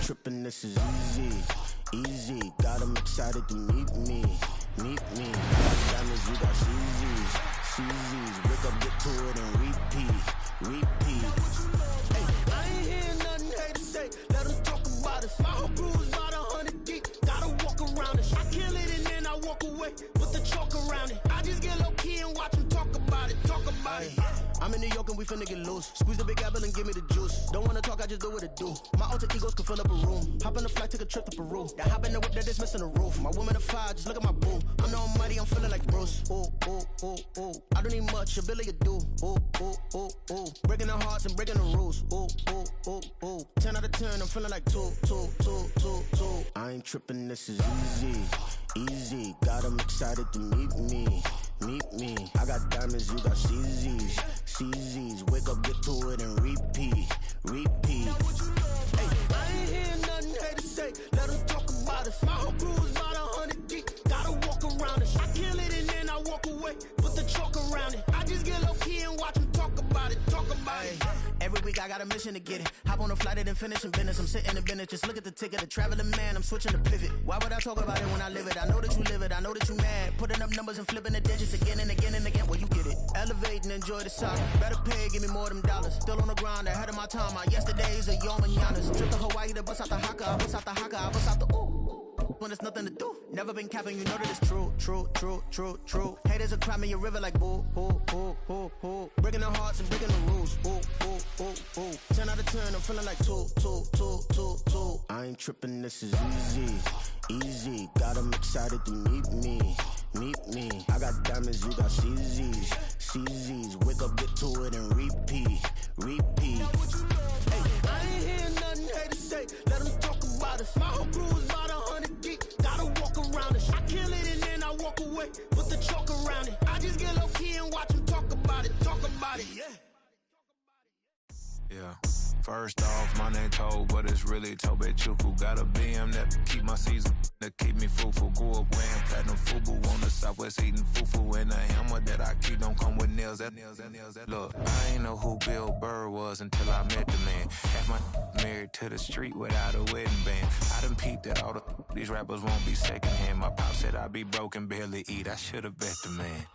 tripping, this is easy, easy. Got 'em excited to meet me, meet me. Got diamonds, you got CZs, CZs. Wake up, get to it and repeat, repeat. Hey, I ain't hearing nothing hate to say. Let 'em talk about us. My whole crew is about 100 deep. Gotta walk around it. I kill it and then I walk away with the chalk around it. I just get low key and watch 'em talk about it, talk about it. I'm in New York and we finna get loose. Squeeze the big apple and give me the juice. Don't wanna talk, I just do what it do. My alter egos can fill up a room. Hop on a flight, take a trip to Peru. That hop in the whip that is missing the roof. My woman a fire, just look at my boo. I'm no money, I'm feeling like Bruce. Ooh, ooh, ooh, ooh. I don't need much, ability to do. Ooh, ooh, ooh, ooh. Breaking the hearts and breaking the rules. Ooh, ooh, ooh, ooh. 10 out of 10, I'm feeling like 2, 2, 2, 2, 2. I ain't tripping, this is easy, easy. Got 'em excited to meet me, meet me. I got diamonds, you got CZs, CZs. Wake up, get to it and repeat, repeat. Hey, I ain't hearing nothing hate to say. Let 'em talk about us. My whole crew is about 100 deep. Gotta walk around it. I kill it and then I walk away with the chalk around it. I just get low key and watch 'em talk about it, talk about it. Every week I got a mission to get it. Hop on a flight and then finish in business. I'm sitting in business, just look at the ticket. A traveling man, I'm switching to pivot. Why would I talk about it when I live it? I know that you live it, I know that you mad. Putting up numbers and flipping the digits again and again and again. Well, you get it. Elevate and enjoy the soccer. Better pay, give me more them dollars. Still on the grind, ahead of my time. My yesterdays are your mananas. Trip to Hawaii to bust out the haka. I bust out the haka, I bust out the ooh. When there's nothing to do. Never been capping, you know that it's true, true, true, true, true. Haters are crying me a river like boo, boo, boo, boo, boo. Breaking the hearts and breaking the rules. Ooh, ooh, ooh, ooh. 10 out of 10, I'm feeling like 2, 2, 2, 2, 2. I ain't tripping, this is easy, easy. Got 'em excited to meet me, meet me. I got diamonds, you got CZs, CZs. Wake up, get to it and repeat, repeat. Hey, I ain't hearing nothing hate to say. Let 'em talk about us. My whole crew is about 100 deep. Gotta walk around it. I kill it and then I walk away with the chalk around it. I just get low key and watch 'em talk about it, talk about it. Yeah. Yeah. First off, my name Toad, but it's really Tobe Chuku. Got a BM that keep my season, that keep me fruitful. Grew up wearing platinum FUBU on the Southwest eating fufu. And the hammer that I keep don't come with nails. That look, I ain't know who Bill Burr was until I met the man. Half my married to the street without a wedding band. I done peeped that all these rappers won't be secondhand. My pop said I'd be broke and barely eat. I should've bet the man.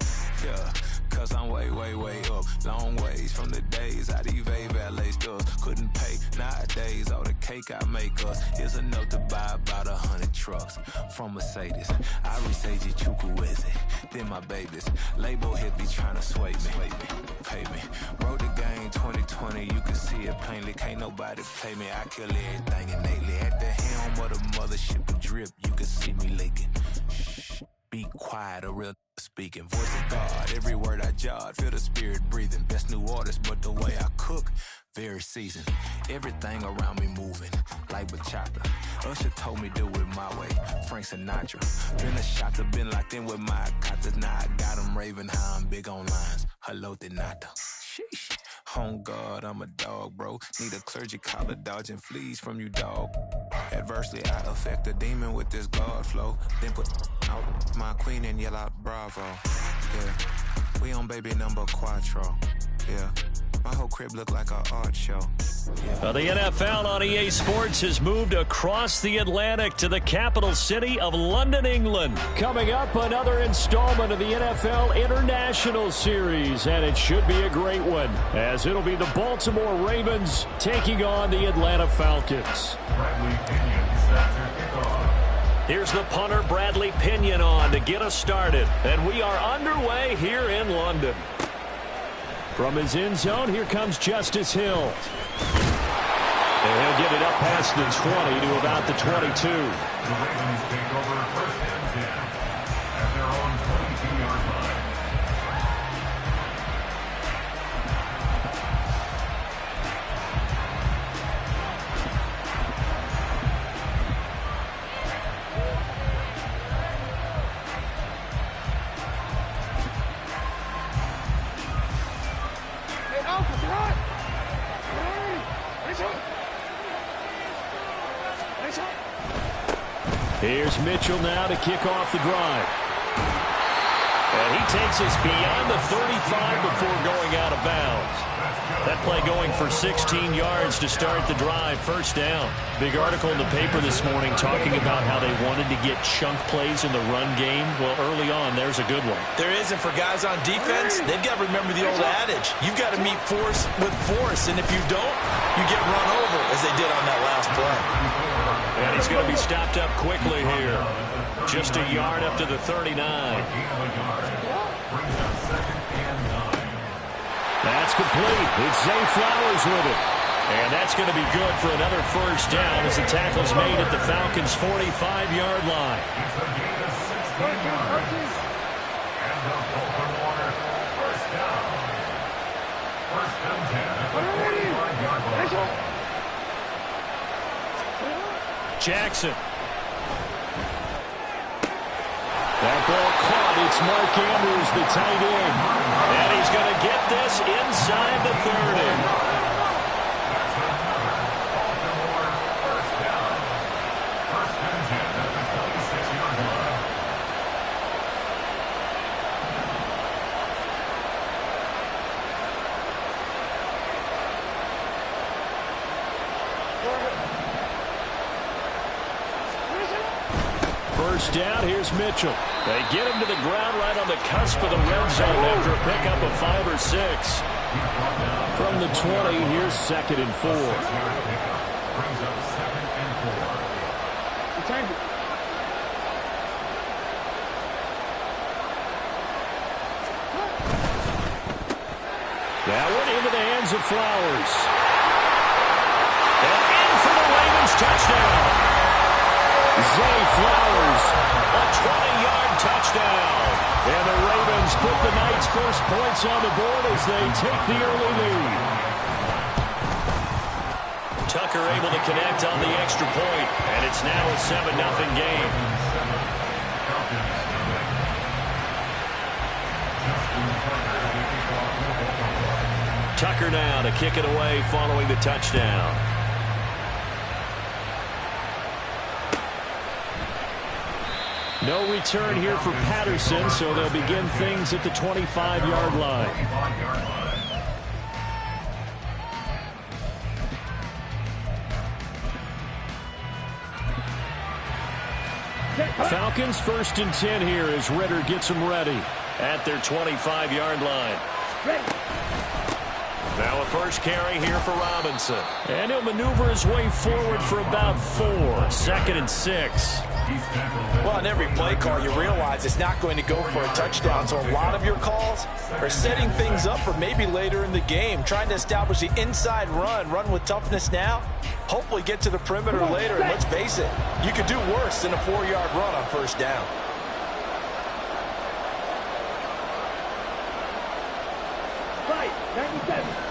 Yeah, cause I'm way, way, way up. Long ways from the days I evade valet stores. Couldn't pay nowadays. All the cake I make us is enough to buy about 100 trucks. From Mercedes, I resage Chukwueze. Then my babies. Label hit be trying to sway me. Pay me. Wrote the game 2020, you can see it plainly. Can't nobody play me. I kill everything innately. At the helm of the mothership of drip, you can see me leaking. Shh, be quiet, a real speaking. Voice of God, every word I jot. Feel the spirit breathing. Best new artist, but the way I cook, very seasoned. Everything around me moving, like bachata. Usher told me do it my way. Frank Sinatra. Been a shotter, been locked in with my katas. Now I got 'em raving how I'm big on lines. Hello, Denata. Sheesh. On God, I'm a dog, bro. Need a clergy collar, dodging fleas from you, dog. Adversely, I affect a demon with this God flow. Then put out my queen and yell out bravo. Yeah, we on baby number quattro. Yeah, my whole crib look like an art show. Well, the NFL on EA Sports has moved across the Atlantic to the capital city of London, England. Coming up, another installment of the NFL International Series, and it should be a great one, as it'll be the Baltimore Ravens taking on the Atlanta Falcons. Here's the punter, Bradley Pinion, on to get us started, and we are underway here in London. From his end zone, here comes Justice Hill. And he'll get it up past the 20 to about the 22. The Ravens take over first and 10 at their own 22-yard line. Here's Mitchell now to kick off the drive. And he takes us beyond the 35 before going out of bounds. That play going for 16 yards to start the drive. First down. Big article in the paper this morning talking about how they wanted to get chunk plays in the run game. Well, early on, there's a good one. There is, and for guys on defense, they've got to remember the old adage. You've got to meet force with force, and if you don't, you get run over, as they did on that last play. And he's going to be stopped up quickly here. Just a yard up to the 39. That's complete. It's Zay Flowers with it. And that's going to be good for another first down as the tackle's made at the Falcons' 45-yard line. Jackson. That ball caught. It's Mark Andrews, the tight end. And he's going to get this inside the 30. First down, here's Mitchell. They get him to the ground right on the cusp of the red zone after a pickup of 5 or 6. From the 20, here's 2nd and 4. That one into the hands of Flowers. And in for the Ravens touchdown. Zay Flowers, a 20-yard touchdown. And the Ravens put the Knights' first points on the board as they take the early lead. Tucker able to connect on the extra point, and it's now a 7-0 game. Tucker now to kick it away following the touchdown. No return here for Patterson, so they'll begin things at the 25-yard line. Falcons 1st and 10 here as Ritter gets them ready at their 25-yard line. Now a first carry here for Robinson. And he'll maneuver his way forward for about 4. 2nd and 6. Well, on every play call, you realize it's not going to go for a touchdown. So a lot of your calls are setting things up for maybe later in the game, trying to establish the inside run with toughness now, hopefully get to the perimeter later. And let's face it, you could do worse than a 4-yard run on first down. Right, 97.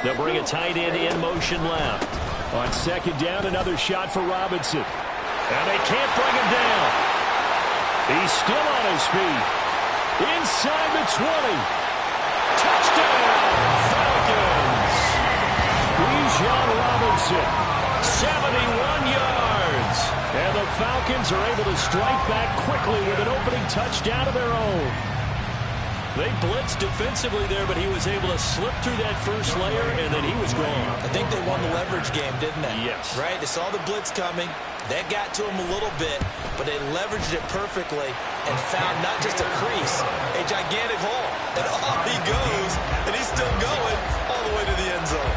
They'll bring a tight end in motion left. On 2nd down, another shot for Robinson. And they can't bring him down. He's still on his feet. Inside the 20. Touchdown, Falcons. Bijan Robinson, 71 yards. And the Falcons are able to strike back quickly with an opening touchdown of their own. They blitzed defensively there, but he was able to slip through that first layer, and then he was gone. I think they won the leverage game, didn't they? Yes. Right? They saw the blitz coming. That got to him a little bit, but they leveraged it perfectly and found not just a crease, a gigantic hole. And off he goes, and he's still going all the way to the end zone.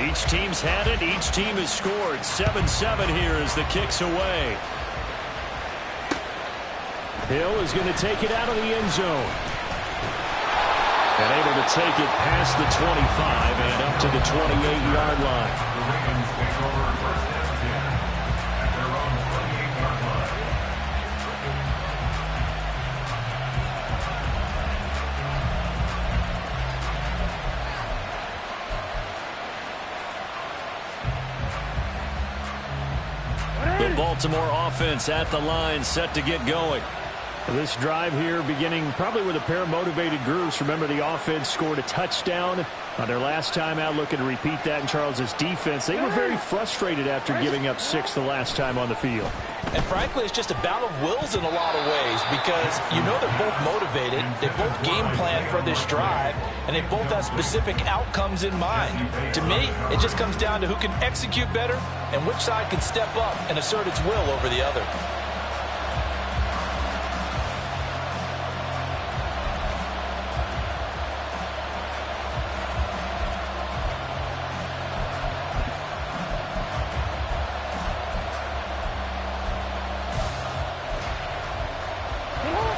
Each team's had it. Each team has scored. 7-7 here as the kick's away. Hill is going to take it out of the end zone. And able to take it past the 25 and up to the 28-yard line. The Ravens take over 1st and 10 at their own 28-yard line. The Baltimore offense at the line, set to get going. This drive here beginning probably with a pair of motivated groups. Remember, the offense scored a touchdown On their last time out, looking to repeat that in Charles's defense. They were very frustrated after giving up 6 the last time on the field. And frankly, it's just a battle of wills in a lot of ways because you know they're both motivated, they both game plan for this drive, and they both have specific outcomes in mind. To me, it just comes down to who can execute better and which side can step up and assert its will over the other.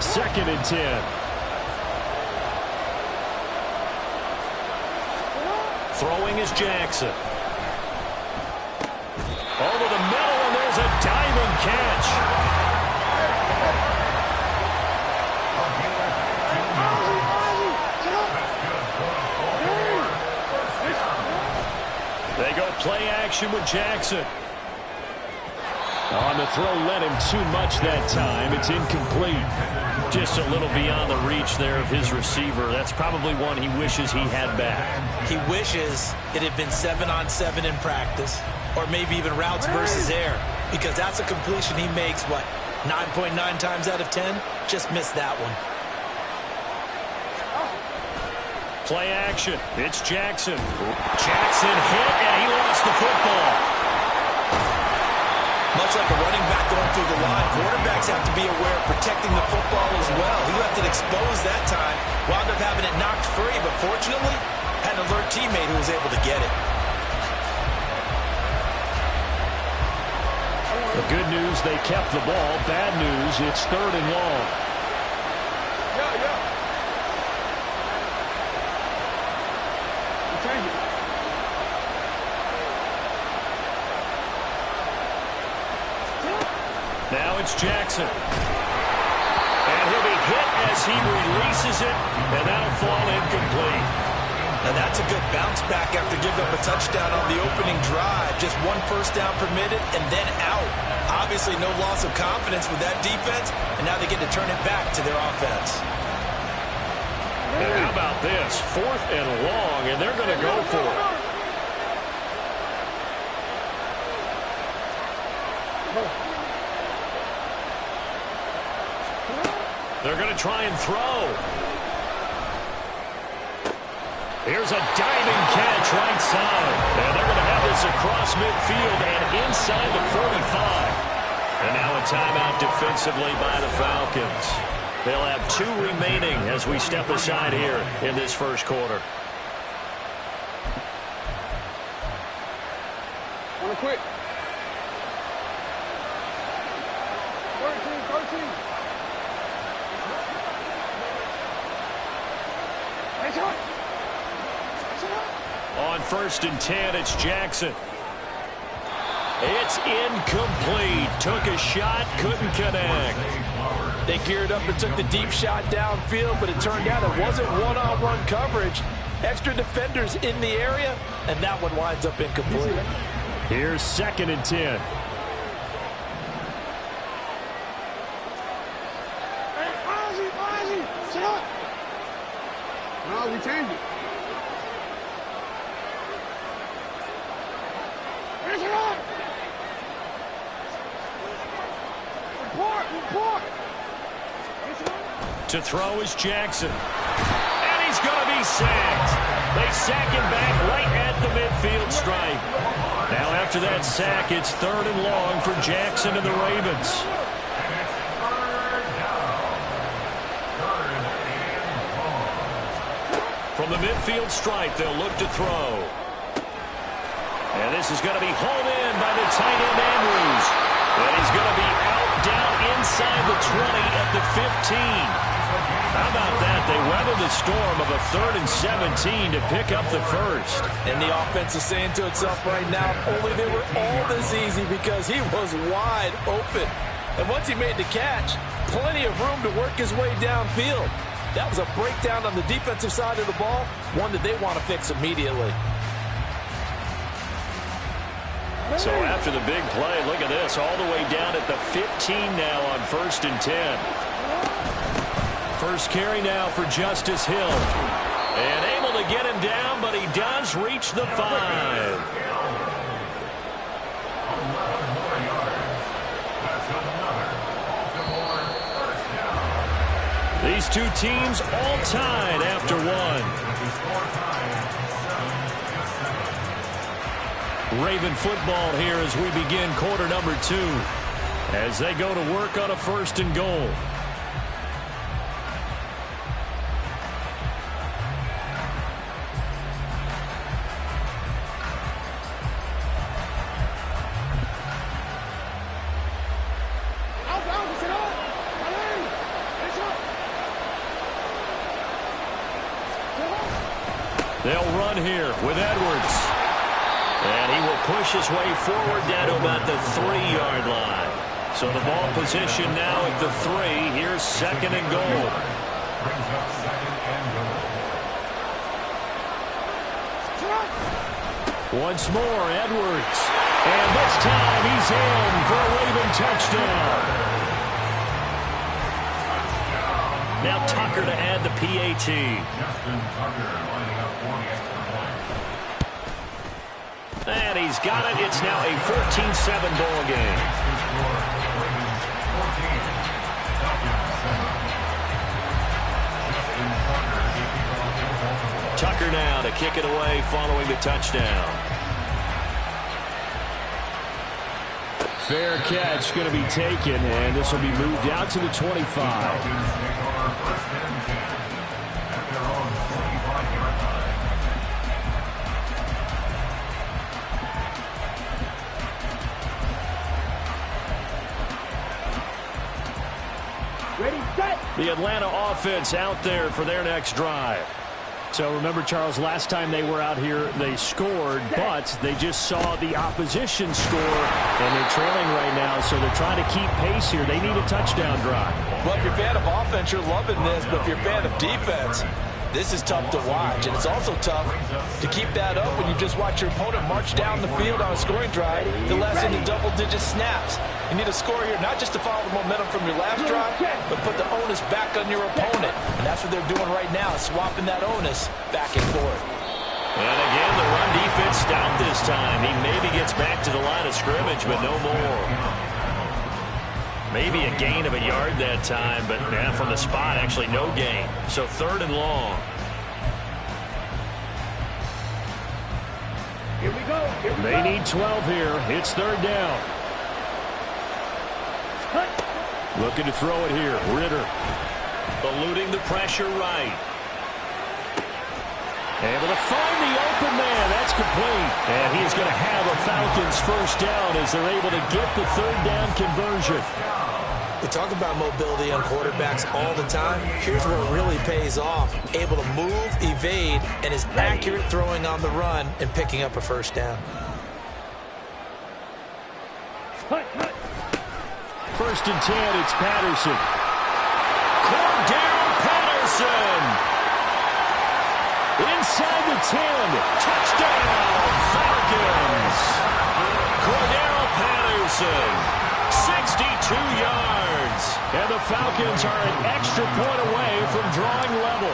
Second and 10. Throwing is Jackson. Over the middle, and there's a diving catch. They go play action with Jackson. On the throw, led him too much that time. It's incomplete. Just a little beyond the reach there of his receiver. That's probably one he wishes he had back. He wishes it had been 7-on-7 in practice, or maybe even routes versus air, because that's a completion he makes, 9.9 times out of 10? Just missed that one. Play action. It's Jackson. Jackson hit, and he lost the football. Much like a running back going through the line, quarterbacks have to be aware of protecting the football as well. He left it exposed that time, wound up having it knocked free, but fortunately, had an alert teammate who was able to get it. The good news, they kept the ball. Bad news, it's 3rd and long. Now it's Jackson. And he'll be hit as he releases it, and that'll fall incomplete. Now that's a good bounce back after giving up a touchdown on the opening drive. Just 1 first down permitted and then out. Obviously no loss of confidence with that defense, and now they get to turn it back to their offense. And how about this? 4th and long, and they're going to go for it. They're going to try and throw. Here's a diving catch right side. And they're going to have this across midfield and inside the 45. And now a timeout defensively by the Falcons. They'll have 2 remaining as we step aside here in this first quarter. Wanna quit? 13. On 1st and 10, it's Jackson. It's incomplete. Took a shot, couldn't connect. They geared up and took the deep shot downfield, but it turned out it wasn't one-on-one coverage. Extra defenders in the area, and that one winds up incomplete. Here's 2nd and 10. No, we changed it. Where's it on? Report. To throw is Jackson. And he's going to be sacked. They sack him back right at the midfield stripe. Now after that sack, it's 3rd and long for Jackson and the Ravens. From the midfield stripe, they'll look to throw. And this is going to be hauled in by the tight end Andrews. And he's going to be out down inside the 20 at the 15. How about that? They weathered the storm of a 3rd and 17 to pick up the first. And the offense is saying to itself right now, only they were all this easy because he was wide open. And once he made the catch, plenty of room to work his way downfield. That was a breakdown on the defensive side of the ball, one that they want to fix immediately. So after the big play, look at this, all the way down at the 15 now on 1st and 10. First carry now for Justice Hill. And able to to get him down, but he does reach the 5. These two teams all tied after one. Raven football here as we begin quarter number 2. As they go to work on a 1st and goal. They'll run here with Edwards. And he will push his way forward down to about the 3-yard line. So the ball position now at the 3. Here's 2nd and goal. Once more, Edwards. And this time he's in for a Raven touchdown. Now Tucker to add the PAT. And he's got it. It's now a 14-7 ball game. Tucker now to kick it away following the touchdown. Fair catch going to be taken, and this will be moved out to the 25. The Atlanta offense out there for their next drive. So remember, Charles, last time they were out here, they scored, but they just saw the opposition score, and they're trailing right now, so they're trying to keep pace here. They need a touchdown drive. Well, if you're a fan of offense, you're loving this, but if you're a fan of defense, this is tough to watch, and it's also tough to keep that up when you just watch your opponent march down the field on a scoring drive to last into double-digit snaps. You need a score here, not just to follow the momentum from your last drive, but put the onus back on your opponent. And that's what they're doing right now, swapping that onus back and forth. And again, the run defense stopped this time. He maybe gets back to the line of scrimmage, but no more. Maybe a gain of a yard that time, but from the spot, actually no gain. So 3rd and long. Here we go. They need 12 here. It's 3rd down. Looking to throw it here. Ritter. Eluding the pressure right. Able to find the open man. That's complete. And he's going to have a Falcons 1st down as they're able to get the 3rd down conversion. We talk about mobility on quarterbacks all the time. Here's where it really pays off. Able to move, evade, and is accurate throwing on the run and picking up a 1st down. 1st and 10, it's Patterson. Cordell Patterson. Inside the 10. Touchdown, Falcons. Cordell Patterson. 62 yards. And the Falcons are an extra point away from drawing level.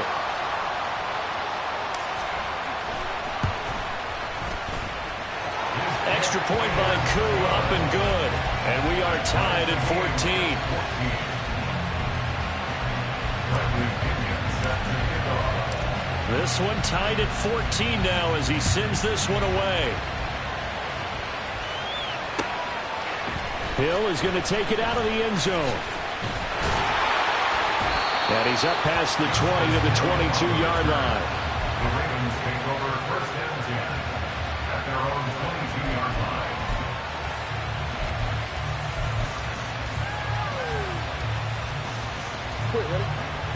Extra point by Koo, up and good. And we are tied at 14. This one tied at 14 now as he sends this one away. Hill is going to take it out of the end zone. And he's up past the 20 to the 22-yard line. The Ravens take over 1st and 10 at their own 22-yard line.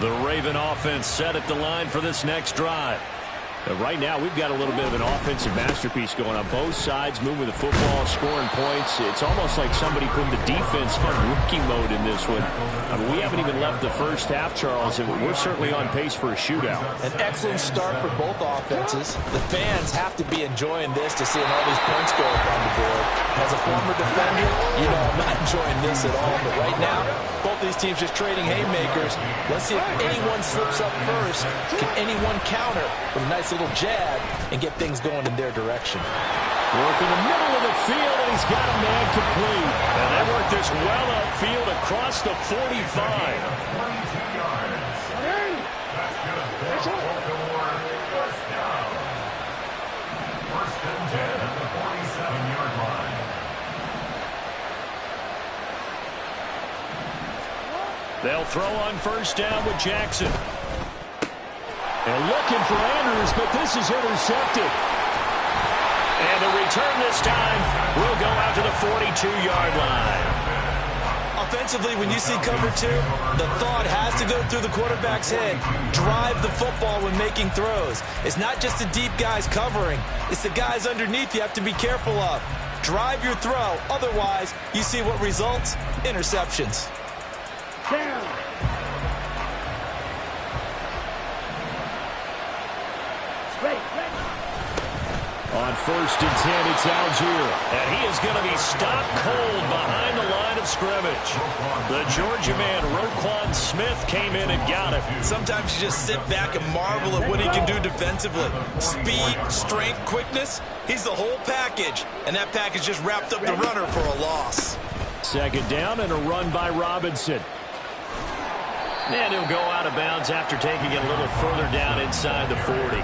The Raven offense set at the line for this next drive. Right now, we've got a little bit of an offensive masterpiece going on. Both sides moving the football, scoring points. It's almost like somebody put the defense on rookie mode in this one. I mean, we haven't even left the 1st half, Charles, and we're certainly on pace for a shootout. An excellent start for both offenses. The fans have to be enjoying this to seeing all these points go up on the board. As a former defender, you know I'm not enjoying this at all, but right now, Both these teams just trading haymakers. Let's see if anyone slips up first. Can anyone counter with a nice little jab and get things going in their direction? Work in the middle of the field, and he's got a man complete. And they work this well upfield across the 45. They'll throw on first down with Jackson. And looking for Andrews, but this is intercepted. And the return this time will go out to the 42-yard line. Offensively, when you see cover two, the thought has to go through the quarterback's head. Drive the football when making throws. It's not just the deep guys covering. It's the guys underneath you have to be careful of. Drive your throw. Otherwise, you see what results? Interceptions. Down. On first and 10, it's Algier. And he is going to be stopped cold behind the line of scrimmage. The Georgia man, Roquan Smith, came in and got him. Sometimes you just sit back and marvel at what he can do defensively. Speed, strength, quickness. He's the whole package. And that package just wrapped up the runner for a loss. Second down and a run by Robinson. And he'll go out of bounds after taking it a little further down inside the 40.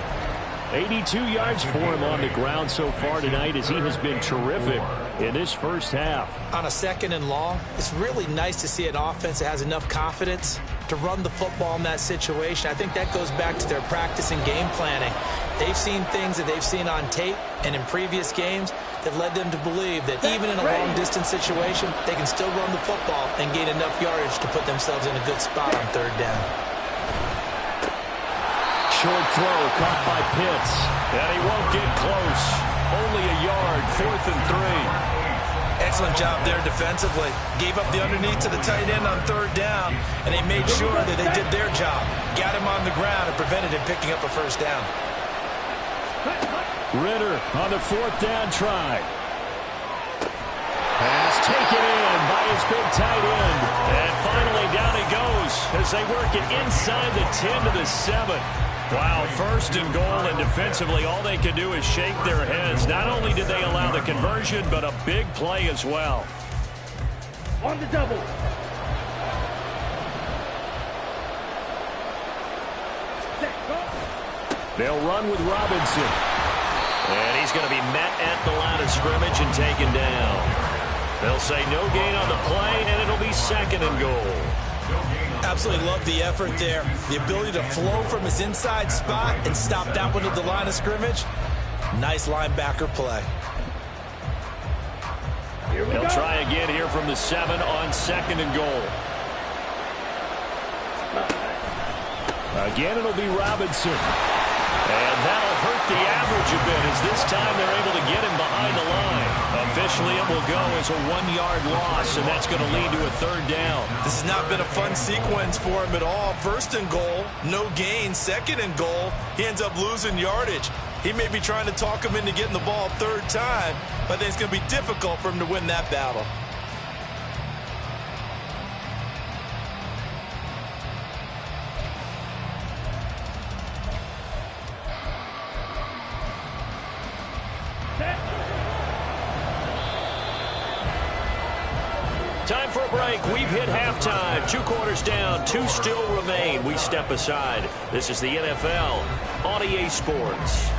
82 yards for him on the ground so far tonight as he has been terrific in this first half. On a second and long, it's really nice to see an offense that has enough confidence to run the football in that situation. I think that goes back to their practice and game planning. They've seen things that they've seen on tape and in previous games that led them to believe that even in a long-distance situation, they can still run the football and gain enough yardage to put themselves in a good spot on third down. Short throw caught by Pitts. And he won't get close. Only a yard, 4th and 3. Excellent job there defensively. Gave up the underneath to the tight end on third down, and they made sure that they did their job. Got him on the ground and prevented him picking up a first down. Ritter on the 4th down try. Pass taken in by his big tight end. And finally down he goes as they work it inside the 10 to the 7. Wow, first and goal, and defensively all they can do is shake their heads. Not only did they allow the conversion, but a big play as well. On the double. They'll run with Robinson. And he's going to be met at the line of scrimmage and taken down. They'll say no gain on the play, and it'll be 2nd and goal. Absolutely love the effort there. The ability to flow from his inside spot and stop that one at the line of scrimmage. Nice linebacker play. He'll try again here from the 7 on 2nd and goal. Again, it'll be Robinson. And that'll hurt the average a bit as this time they're able to get him behind the line. Officially, it will go as a 1-yard loss, and that's going to lead to a 3rd down. This has not been a fun sequence for him at all. 1st and goal, no gain. 2nd and goal, he ends up losing yardage. He may be trying to talk him into getting the ball 3rd time, but I think it's going to be difficult for him to win that battle. Time for a break. We've hit halftime. 2 quarters down. 2 still remain. We step aside. This is the NFL on EA Sports.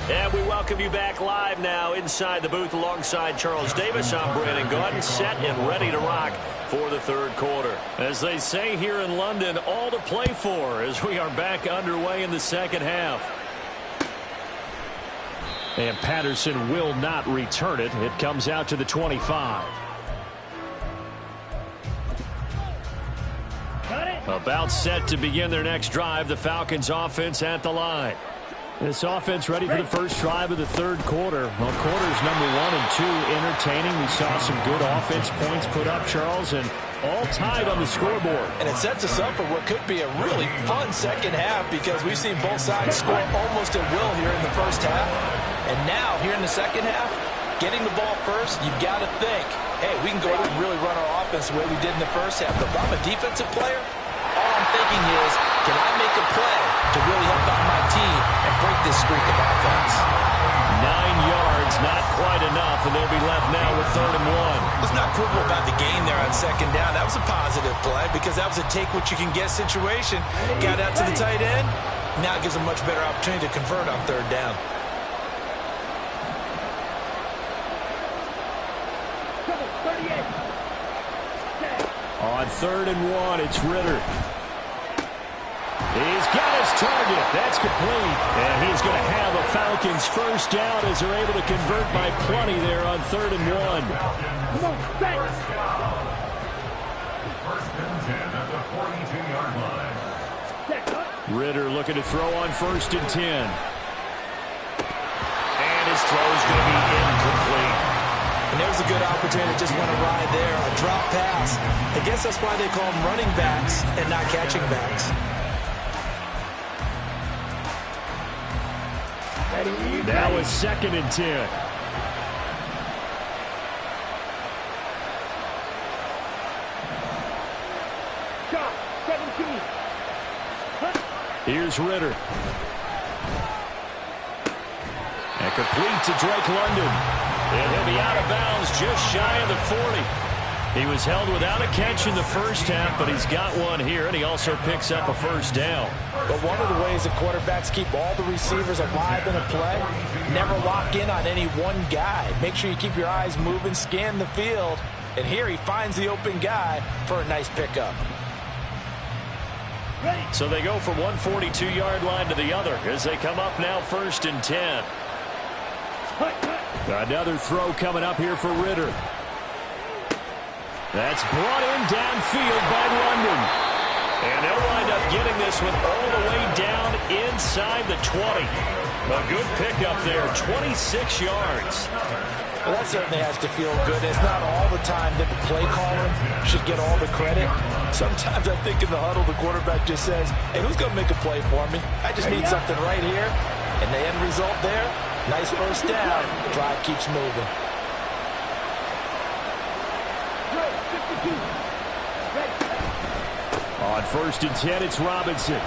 And we welcome you back live now inside the booth alongside Charles Davis. I'm Brandon Gaudin, set and ready to rock for the 3rd quarter. As they say here in London, all to play for as we are back underway in the 2nd half. And Patterson will not return it. It comes out to the 25. About set to begin their next drive. The Falcons offense at the line. This offense ready for the first drive of the third quarter. Well, quarters number 1 and 2 entertaining. We saw some good offense points put up, Charles, and all tied on the scoreboard. And it sets us up for what could be a really fun second half because we've seen both sides score almost at will here in the first half. And now, here in the second half, getting the ball first, you've got to think, hey, we can go out and really run our offense the way we did in the first half. But if I'm a defensive player, all I'm thinking is, can I make a play to really help out my team and break this streak of offense? 9 yards, not quite enough, and they'll be left now with 3rd and 1. Let's not quibble about the gain there on second down. That was a positive play because that was a take-what-you-can-get situation. Got out to the tight end. Now it gives a much better opportunity to convert on 3rd down. On 3rd and 1, it's Ritter. He's got his target. That's complete. And he's going to have a Falcons first down as they're able to convert by plenty there on 3rd and 1. Come on, thanks. First and 10 at the 42-yard line. Ritter looking to throw on 1st and 10. And his throw's going to be incomplete. And there's a good opportunity to just want to ride there. A drop pass. I guess that's why they call them running backs and not catching backs. Now it's 2nd and 10. Shot, 17. Here's Ritter. And complete to Drake London. And he'll be out of bounds just shy of the 40. He was held without a catch in the first half, but he's got one here, and he also picks up a first down. But one of the ways that quarterbacks keep all the receivers alive in a play, never lock in on any one guy. Make sure you keep your eyes moving, scan the field. And here he finds the open guy for a nice pickup. So they go from one 42-yard line to the other as they come up now 1st and 10. Another throw coming up here for Ritter. That's brought in downfield by London. And they'll wind up getting this one all the way down inside the 20. A good pickup there, 26 yards. Well, that certainly has to feel good. It's not all the time that the play caller should get all the credit. Sometimes I think in the huddle, the quarterback just says, hey, who's going to make a play for me? I just need something right here. And the end result there, nice first down. Drive keeps moving. On 1st and 10, it's Robinson.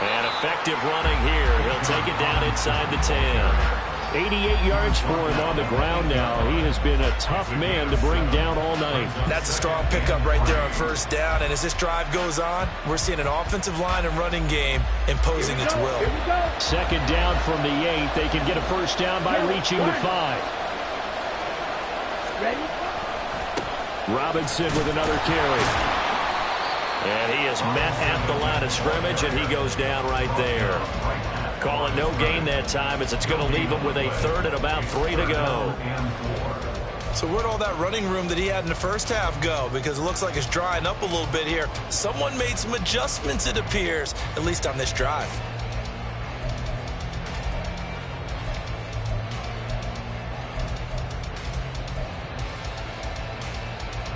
And effective running here. He'll take it down inside the 10. 88 yards for him on the ground now. He has been a tough man to bring down all night. That's a strong pickup right there on first down. And as this drive goes on, we're seeing an offensive line and running game imposing its will. 2nd down from the 8. They can get a first down by reaching the 5. Robinson with another carry. And he is met at the line of scrimmage, and he goes down right there. Call it no gain that time as it's going to leave him with a 3rd and about 3 to go. So where'd all that running room that he had in the first half go? Because it looks like it's drying up a little bit here. Someone made some adjustments, it appears, at least on this drive.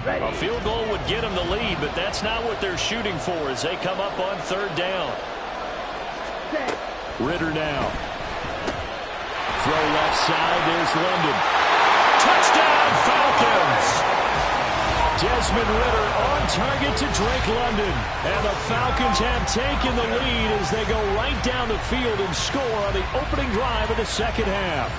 A field goal would get them the lead, but that's not what they're shooting for as they come up on 3rd down. Ritter now. Throw left side. There's London. Touchdown, Falcons! Desmond Ritter on target to Drake London. And the Falcons have taken the lead as they go right down the field and score on the opening drive of the second half.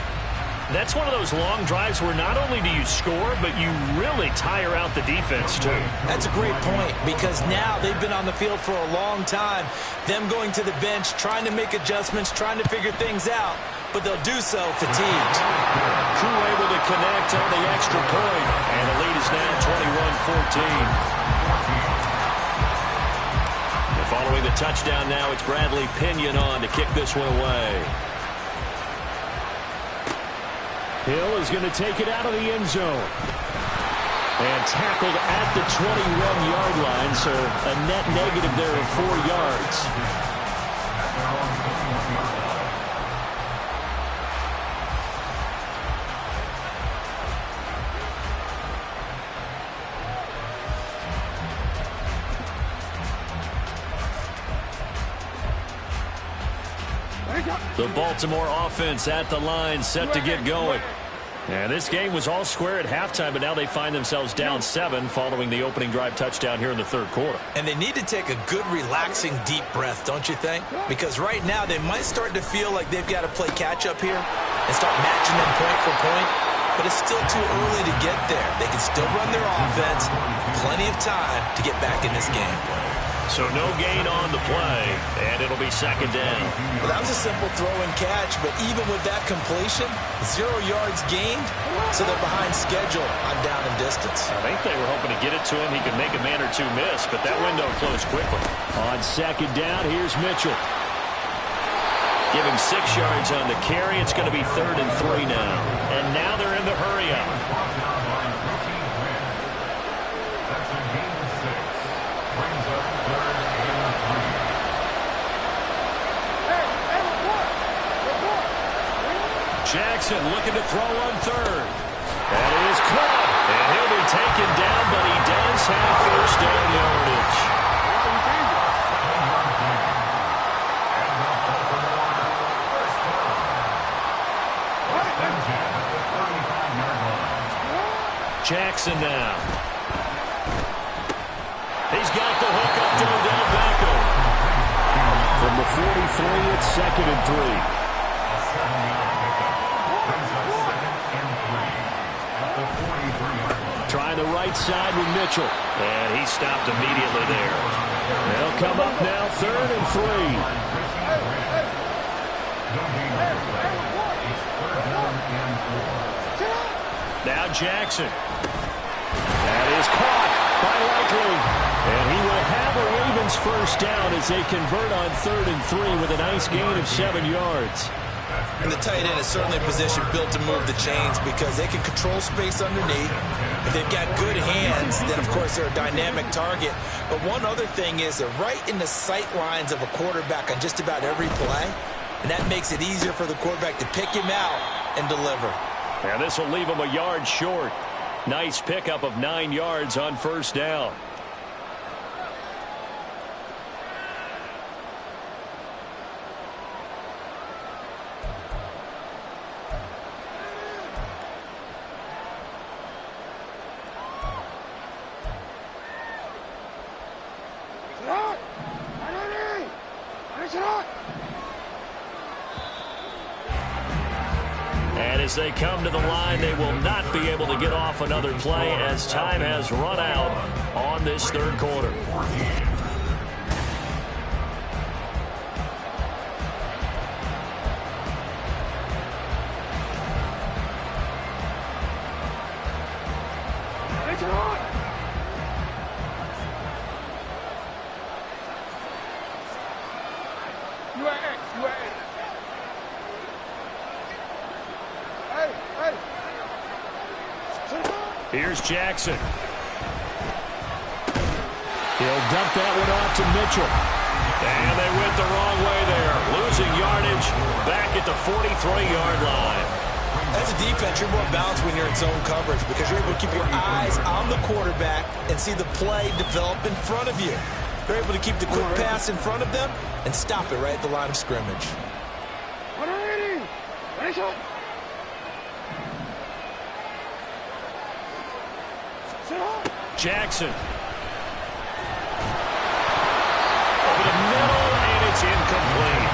That's one of those long drives where not only do you score, but you really tire out the defense, too. That's a great point because now they've been on the field for a long time. Them going to the bench, trying to make adjustments, trying to figure things out, but they'll do so fatigued. Crew able to connect on the extra point, and the lead is now 21-14. Following the touchdown now, it's Bradley Pinion on to kick this one away. Hill is going to take it out of the end zone. And tackled at the 21-yard line, so a net negative there of 4 yards. The Baltimore offense at the line, set to get going. And this game was all square at halftime, but now they find themselves down 7 following the opening drive touchdown here in the third quarter. And they need to take a good, relaxing, deep breath, don't you think? Because right now they might start to feel like they've got to play catch-up here and start matching them point for point. But it's still too early to get there. They can still run their offense. Plenty of time to get back in this game. So no gain on the play, and it'll be second down. Well, that was a simple throw and catch, but even with that completion, 0 yards gained, so they're behind schedule on down and distance. I think they were hoping to get it to him. He could make a man or two miss, but that window closed quickly. On second down, here's Mitchell. Give him 6 yards on the carry. It's going to be 3rd and 3 now. And now they're in the hurry-up. Jackson looking to throw on 3rd. That is caught. And he'll be taken down, but he does have first down yardage. Jackson now. He's got the hook up to Odell Beckham. From the 43, it's 2nd and 3. Trying the right side with Mitchell. And he stopped immediately there. They'll come up now, 3rd and 3. Now Jackson. That is caught by Likely. And he will have a Ravens first down as they convert on 3rd and 3 with a nice gain of 7 yards. And the tight end is certainly a position built to move the chains because they can control space underneath. If they've got good hands, then, of course, they're a dynamic target. But one other thing is they're right in the sight lines of a quarterback on just about every play. And that makes it easier for the quarterback to pick him out and deliver. And this will leave him a yard short. Nice pickup of 9 yards on first down. And as they come to the line, they will not be able to get off another play as time has run out on this third quarter. Here's Jackson. He'll dump that one off to Mitchell. And they went the wrong way there. Losing yardage back at the 43-yard line. As a defense, you're more balanced when you're in zone coverage because you're able to keep your eyes on the quarterback and see the play develop in front of you. You're able to keep the quick pass in front of them and stop it right at the line of scrimmage. Jackson. Over the middle, and it's incomplete.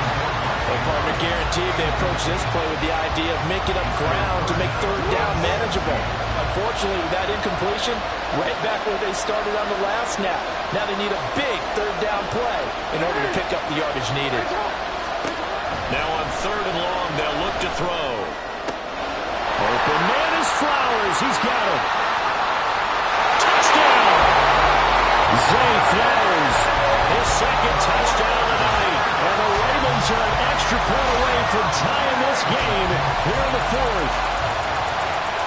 Well, partner guaranteed they approach this play with the idea of making up ground to make third down manageable. Unfortunately, with that incompletion, right back where they started on the last snap. Now they need a big third down play in order to pick up the yardage needed. Now on 3rd and long, they'll look to throw. Open man is Flowers. He's got him. Touchdown! Zay Flowers, his 2nd touchdown of the night. And the Ravens are an extra point away from tying this game here in the 4th.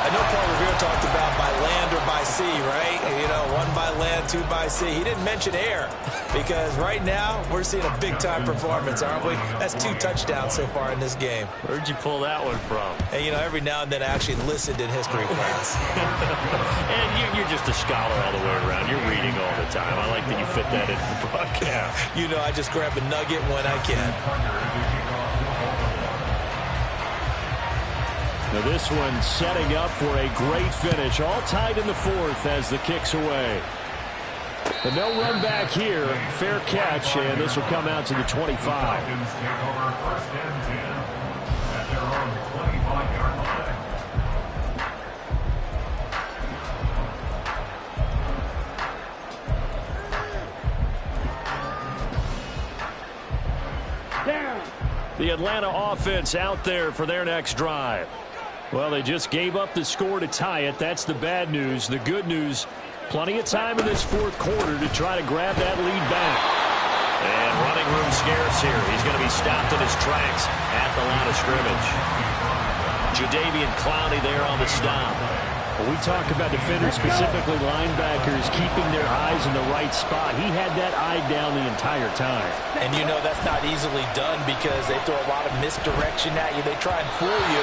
I know Paul Revere talked about by land or by sea, right? You know, 1 by land, 2 by sea. He didn't mention air because right now we're seeing a big-time performance, aren't we? That's 2 touchdowns so far in this game. Where'd you pull that one from? And, you know, every now and then I actually listened in history class. And you're just a scholar all the way around. You're reading all the time. I like that you fit that into the broadcast. You know, I just grab a nugget when I can. Now this one setting up for a great finish. All tied in the fourth as the kick's away. But no run back here. Fair catch, and this will come out to the 25. Falcons take over first and 10 at their own 25-yard line. The Atlanta offense out there for their next drive. Well, they just gave up the score to tie it. That's the bad news. The good news, plenty of time in this fourth quarter to try to grab that lead back. And running room scarce here. He's going to be stopped in his tracks at the line of scrimmage. Jadeveon Clowney there on the stop. Well, we talk about defenders, specifically linebackers, keeping their eyes in the right spot. He had that eye down the entire time. And you know that's not easily done because they throw a lot of misdirection at you. They try and fool you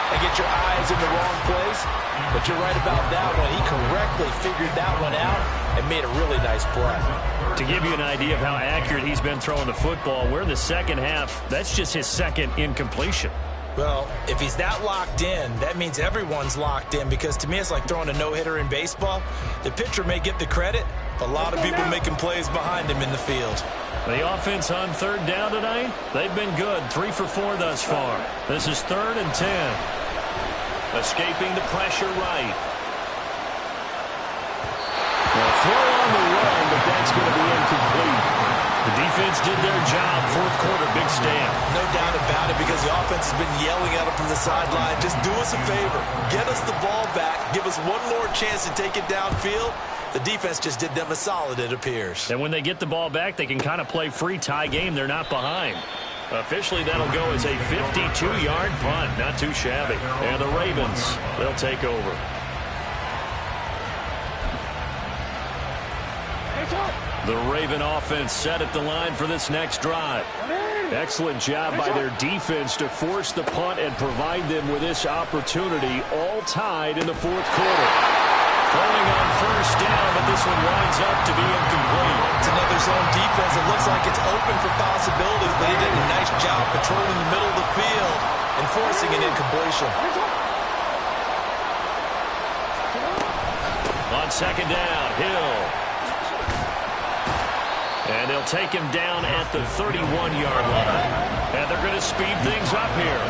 and get your eyes in the wrong place. But you're right about that one. He correctly figured that one out and made a really nice play. To give you an idea of how accurate he's been throwing the football, we're in the second half. That's just his second incompletion. Well, if he's that locked in, that means everyone's locked in because to me it's like throwing a no-hitter in baseball. The pitcher may get the credit, but a lot of people making plays behind him in the field. The offense on third down tonight, they've been good. 3 for 4 thus far. This is 3rd and 10. Escaping the pressure right. Well, throw on the run, but that's going to be incomplete. The defense did their job. Fourth quarter, big stand. No doubt about it because the offense has been yelling at him from the sideline. Just do us a favor. Get us the ball back. Give us one more chance to take it downfield. The defense just did them a solid, it appears. And when they get the ball back, they can kind of play free tie game. They're not behind. Officially, that'll go as a 52-yard punt. Not too shabby. And the Ravens, they'll take over. The Raven offense set at the line for this next drive. Excellent job by their defense to force the punt and provide them with this opportunity, all tied in the fourth quarter. Throwing on first down, but this one winds up to be incomplete. It's another zone defense. It looks like it's open for possibilities, but he did a nice job patrolling the middle of the field and forcing an incompletion. On second down, Hill. And they'll take him down at the 31-yard line. And they're going to speed things up here.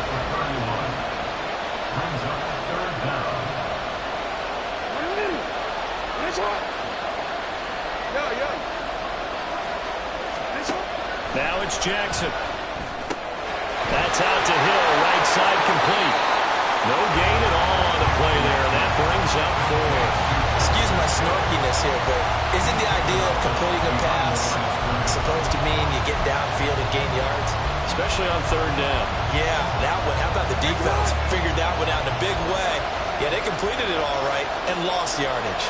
Now it's Jackson. That's out to Hill, right side complete. No gain at all on the play there. That brings up 4. Excuse my snarkiness here, but isn't the idea of completing a pass supposed to mean you get downfield and gain yards? Especially on third down. Yeah, that one. How about the defense? Figured that one out in a big way. Yeah, they completed it all right and lost yardage.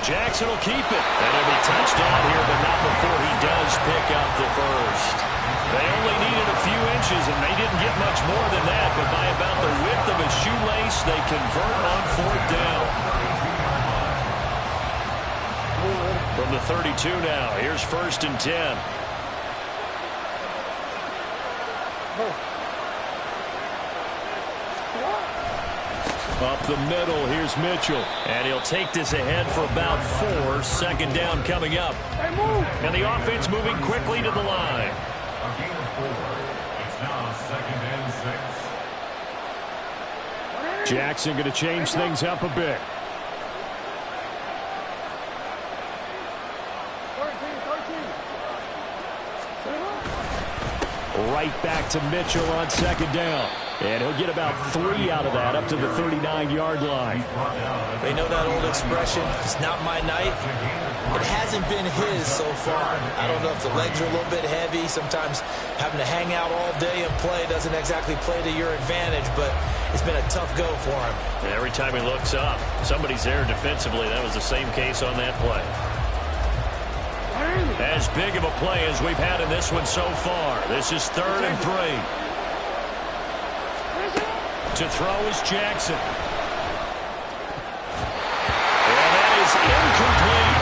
Jackson will keep it. And it'll be touchdown here, but not before he does pick up the first. They only needed a few inches, and they didn't get much more than that. But by about the width of a shoelace, they convert on fourth down. From the 32 now, here's 1st and 10. Up the middle, here's Mitchell. And he'll take this ahead for about 4. Second down coming up. And the offense moving quickly to the line. A gain of 4. It's now 2nd and 6. Jackson going to change things up a bit. Right back to Mitchell on second down. And he'll get about 3 out of that, up to the 39-yard line. They know that old expression, it's not my night. It hasn't been his so far. I don't know if the legs are a little bit heavy. Sometimes having to hang out all day and play doesn't exactly play to your advantage, but it's been a tough go for him. And every time he looks up, somebody's there defensively. That was the same case on that play. As big of a play as we've had in this one so far. This is 3rd and 3. To throw is Jackson. And that is incomplete.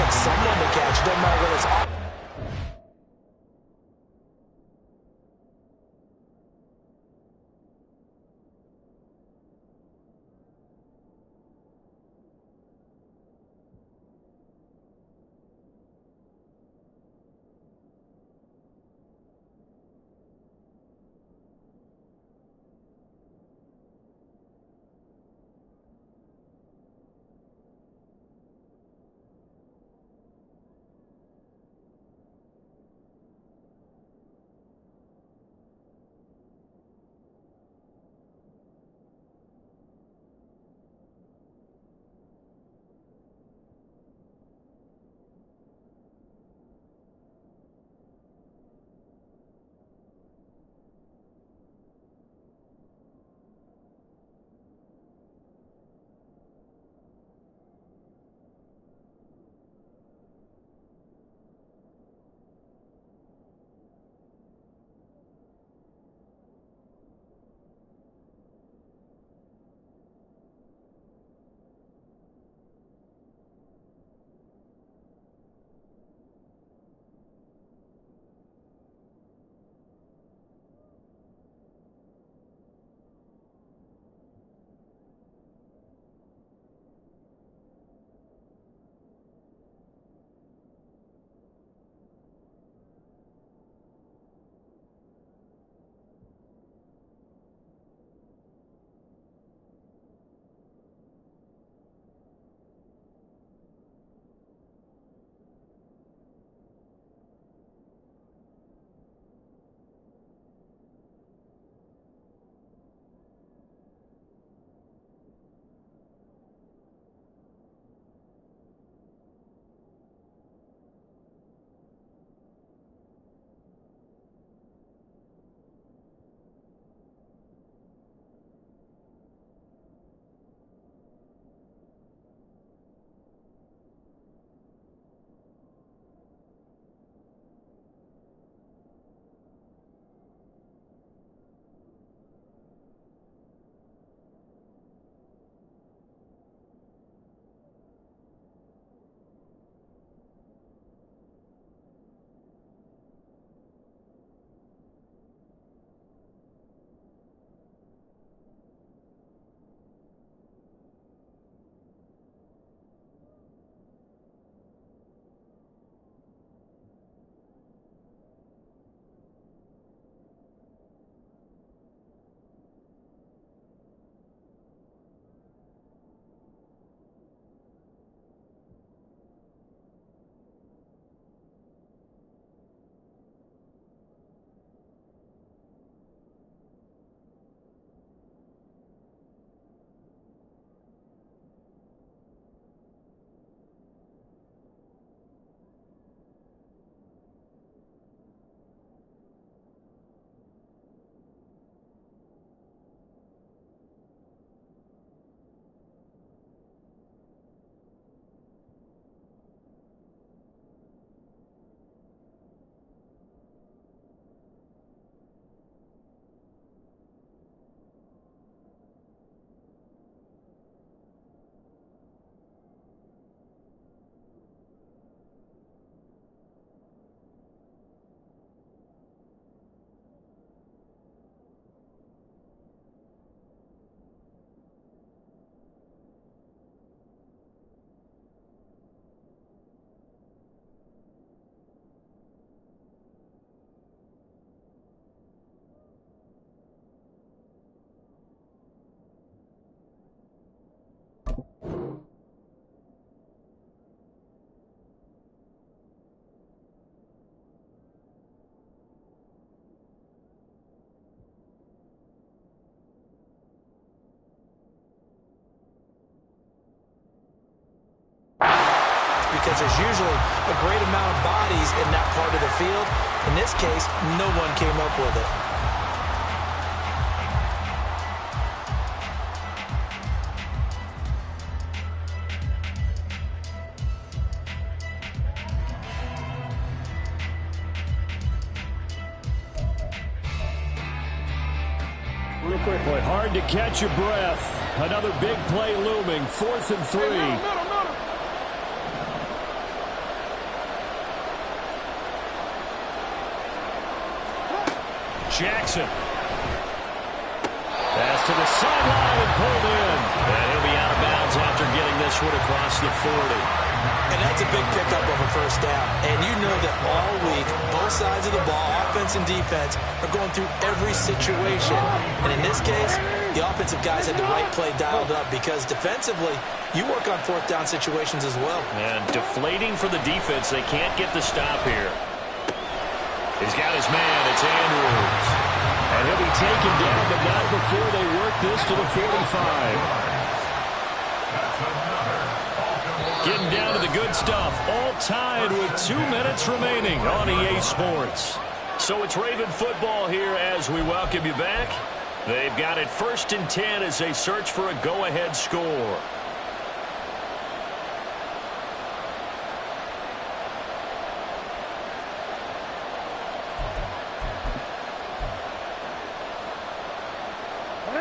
find someone to catch. Doesn't matter whether it's off. because there's usually a great amount of bodies in that part of the field. In this case, no one came up with it. Boy, hard to catch your breath. Another big play looming. 4th and 3. Jackson. Pass to the sideline and pulled in. And he'll be out of bounds after getting this one across the 40. And that's a big pickup of a first down. And you know that all week, both sides of the ball, offense and defense, are going through every situation. And in this case, the offensive guys had the right play dialed up because defensively, you work on fourth down situations as well. And deflating for the defense. They can't get the stop here. He's got his man. It's Andrews. And he'll be taken down, but not before they work this to the 45. Getting down to the good stuff. All tied with 2 minutes remaining on EA Sports. So it's Raven football here as we welcome you back. They've got it 1st and 10 as they search for a go-ahead score.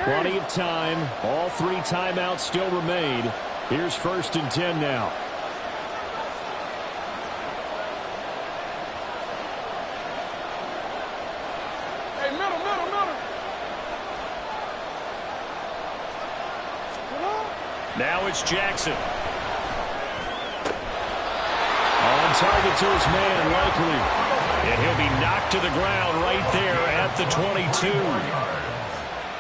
Plenty of time. All 3 timeouts still remain. Here's 1st and 10 now. Hey, middle. Now it's Jackson. On target to his man, likely. And he'll be knocked to the ground right there at the 22.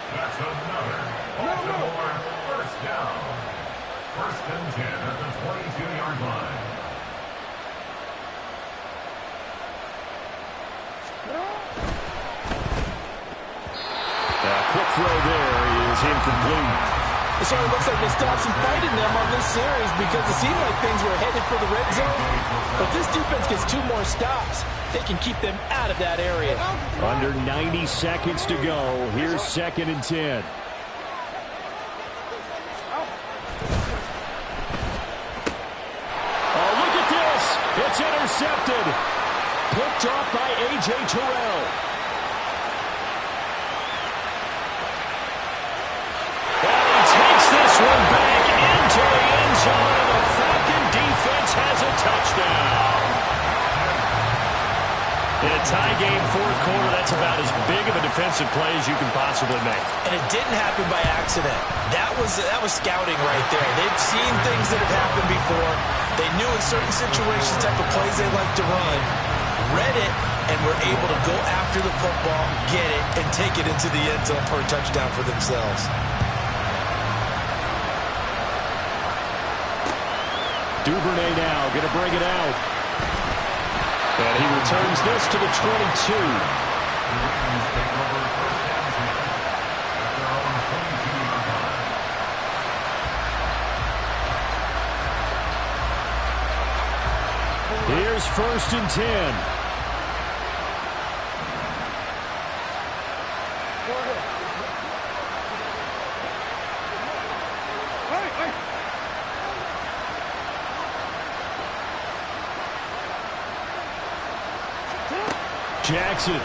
That's another Baltimore first down. 1st and 10 at the 22-yard line. Quick throw there is incomplete. It sort of looks like they stopped some fight in them on this series because it seemed like things were headed for the red zone. But this defense gets 2 more stops. They can keep them out of that area. Under 90 seconds to go. Here's 2nd and 10. Oh, look at this. It's intercepted. Picked off by A.J. Terrell. And he takes this one back into the end zone, and the Falcon defense has a touchdown. In a tie game, 4th quarter, that's about as big of a defensive play as you can possibly make. And it didn't happen by accident. That was scouting right there. They'd seen things that had happened before. They knew in certain situations the type of plays they like to run, read it, and were able to go after the football, get it, and take it into the end zone for a touchdown for themselves. Duvernay now going to bring it out. And he returns this to the 22. Here's 1st and 10. Jackson. And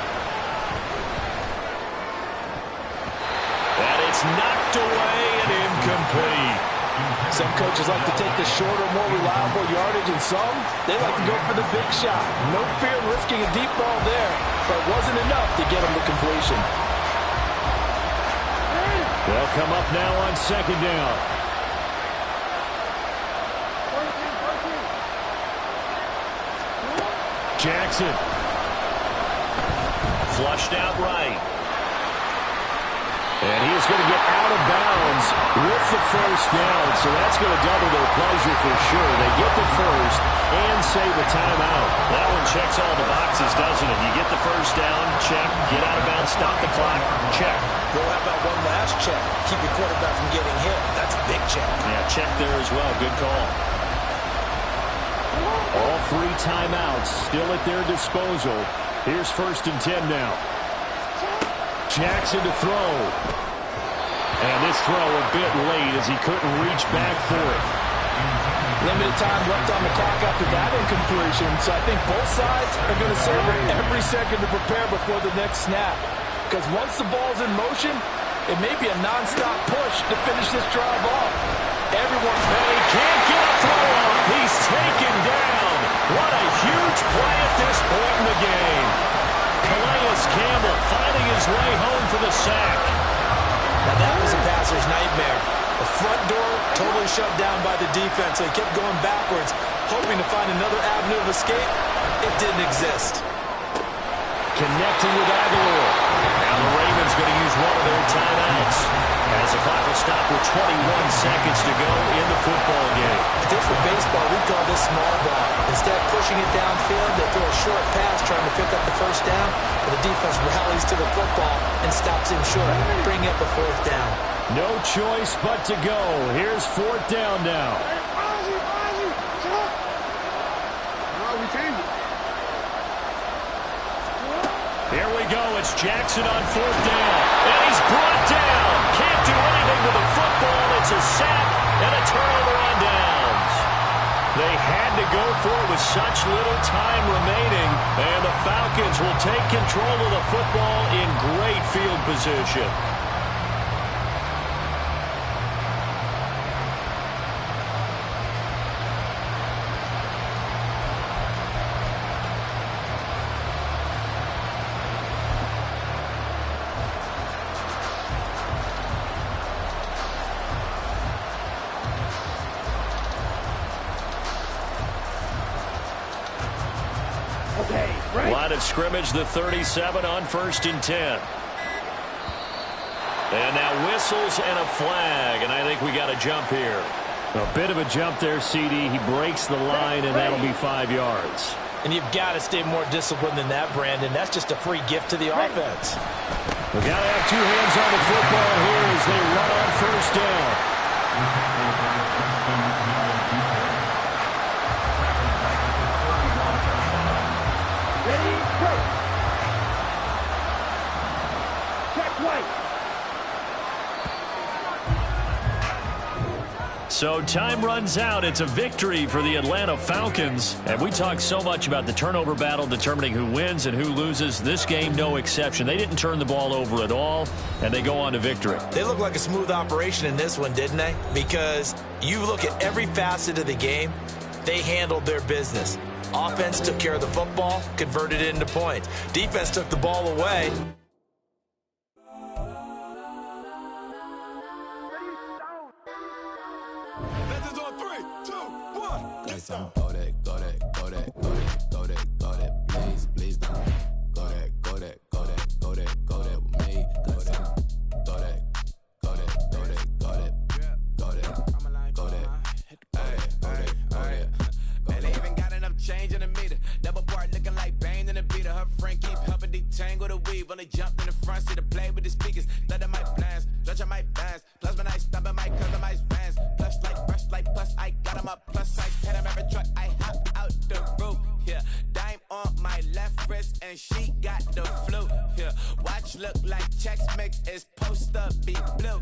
it's knocked away and incomplete. Some coaches like to take the shorter, more reliable yardage, and some, they like to go for the big shot. No fear in risking a deep ball there, but it wasn't enough to get them to completion. They'll come up now on 2nd down. Jackson. Flushed out right. And he is going to get out of bounds with the 1st down, so that's going to double their pleasure for sure. They get the 1st and save a timeout. That one checks all the boxes, doesn't it? You get the 1st down, check. Get out of bounds, stop the clock, check. Well, how about one last check? Keep your quarterback from getting hit. That's a big check. Yeah, check there as well. Good call. All 3 timeouts still at their disposal. Here's 1st and 10 now. Jackson to throw. And this throw a bit late as he couldn't reach back for it. Limited time left on the clock after that incompletion, so I think both sides are going to savor every second to prepare before the next snap. Because once the ball's in motion, it may be a nonstop push to finish this drive off. Everyone's ready. Can't get a throw off. He's taken down. What a huge play at this point in the game. Calais Campbell finding his sack. Now that was a passer's nightmare. The front door totally shut down by the defense, so he kept going backwards, hoping to find another avenue of escape. It didn't exist. Connecting with Aguilar. Now the Ravens going to use one of their timeouts as the clock will stop with 21 seconds to go in the football game. If this were baseball, we call this small ball. Instead of pushing it downfield, they throw a short pass trying to pick up the first down, but the defense rallies to the football and stops him short, bringing up a fourth down. No choice but to go. Here's fourth down now. Here we go. It's Jackson on fourth down. And he's brought down. Can't do anything with the football. It's a sack and a turnover on downs. They had to go for it with such little time remaining. And the Falcons will take control of the football in great field position. Line of scrimmage, the 37 on 1st and 10. And now whistles and a flag, and I think we got a jump here. A bit of a jump there, CD. He breaks the line, and that'll be 5 yards. And you've got to stay more disciplined than that, Brandon. That's just a free gift to the offense. We got to have two hands on the football here as they run on first down. So time runs out. It's a victory for the Atlanta Falcons. And we talk so much about the turnover battle determining who wins and who loses. This game, no exception. They didn't turn the ball over at all, and they go on to victory. They look like a smooth operation in this one, didn't they? Because you look at every facet of the game, they handled their business. Offense took care of the football, converted it into points. Defense took the ball away. Go that, go that, go that, go that, go that, go that, please, please don't. Go that, go that, go that, go that, go that with me. Go that, go that, go that, go that, go that, go that, go that, go that. Man, they even got enough change in the meter. Double part looking like Bane in the beater. Her friend keep helping detangle the weave. When they jumped in the front seat to play with the speakers. Let my plans, stretch my bands. Plus when I stumble, my customized fans. Plush like brush like plus, I got them up plus size. Pet them every truck, I hop out the roof. Yeah, dime on my left wrist and she got the flu. Yeah, watch look like Chex Mix is supposed to be blue.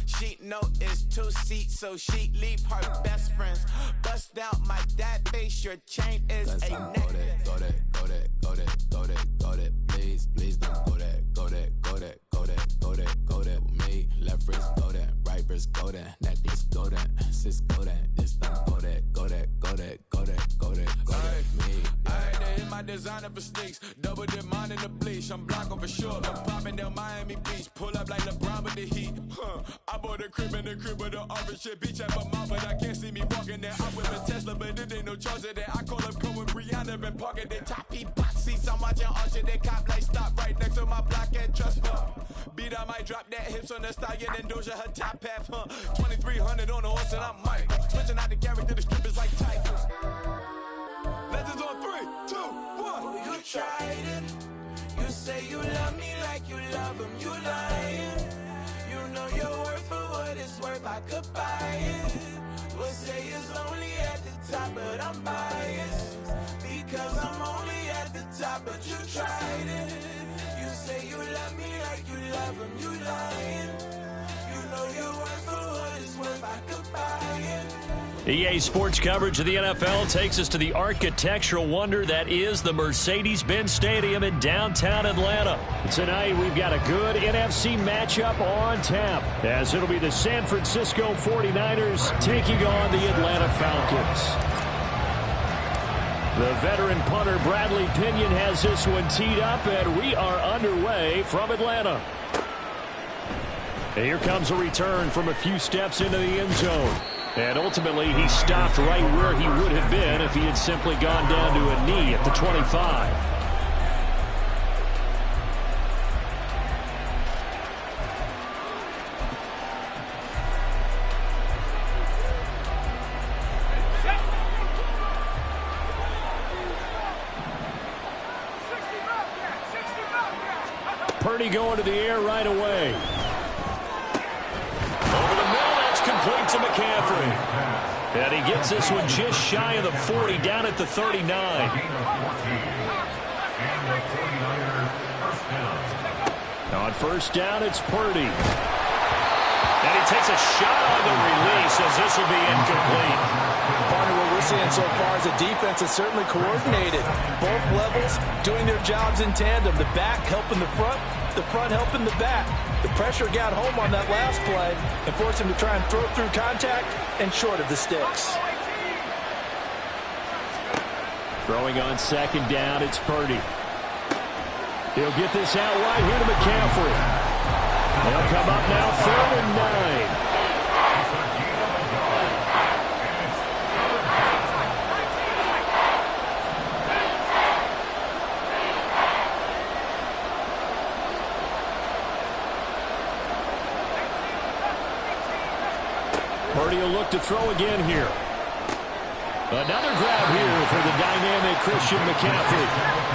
She know it's 2 seats, so she leave her best friends. Bust down my dad face, your chain is a necklace. Go that, go that, go that, go that, go that, please, please don't go that, go that, go that, go that, go that, go that with me. Left wrist go that, right wrist go that, necklace go that, sis go that, this don't go that, go that, go that, go that, go that, go that, me. I had to hit my designer for sneaks, double dip mine in the bleach. I'm blocking for sure. I'm popping down Miami Beach, pull up like LeBron with the heat. I bought a crib in the crib with the orange shit. Beach at my mouth, but I can't see me walking there. I whip a Tesla, but it ain't no charge of that. I call up Cohen, Brianna, been parking the top heat box seats. I'm watching Usher, they cop like stop right next to my block and trust me. Beat I might drop that hips on the stallion and Doja her top half. 2300 on the horse and I'm Mike. Switching out the character, the strippers like Tigers. Legends on 3, 2, 1. You tried it. You say you love me like you love him. You lying. You know your worth for what it's worth. I could buy it. We'll say it's lonely at the top, but I'm biased. Because I'm only at the top, but you tried it. You say you love me like you love him. You lying. You know your worth for what it's worth. I could buy it. EA Sports coverage of the NFL takes us to the architectural wonder that is the Mercedes-Benz Stadium in downtown Atlanta. Tonight, we've got a good NFC matchup on tap, as it'll be the San Francisco 49ers taking on the Atlanta Falcons. The veteran punter Bradley Pinion has this one teed up, and we are underway from Atlanta. And here comes a return from a few steps into the end zone. And ultimately, he stopped right where he would have been if he had simply gone down to a knee at the 25. Purdy going to the air right away. Over the middle, that's complete to McCaffrey. And he gets this one just shy of the 40, down at the 39. On first down, it's Purdy. And he takes a shot on the release as this will be incomplete. Partner, what we're seeing so far is the defense is certainly coordinated. Both levels doing their jobs in tandem. The back helping the front helping the back. The pressure got home on that last play and forced him to try and throw through contact and short of the sticks. Throwing on second down, it's Purdy. He'll get this out right here to McCaffrey. They'll come up now 3rd and 9. Purdy will look to throw again here. Another grab here for the dynamic Christian McCaffrey.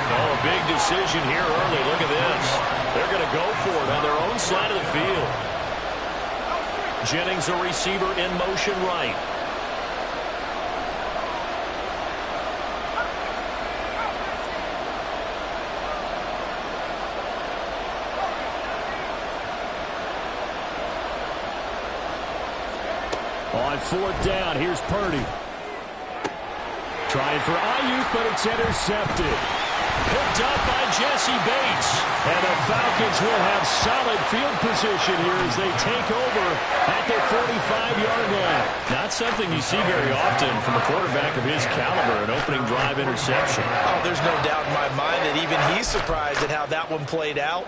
Oh, big decision here early. Look at this. They're going to go for it on their own side of the field. Jennings, the receiver, in motion right. On 4th down, here's Purdy. Trying for Ayuk, but it's intercepted. Picked up by Jesse Bates. And the Falcons will have solid field position here as they take over at their 45-yard line. Not something you see very often from a quarterback of his caliber, an opening drive interception. Oh, there's no doubt in my mind that even he's surprised at how that one played out.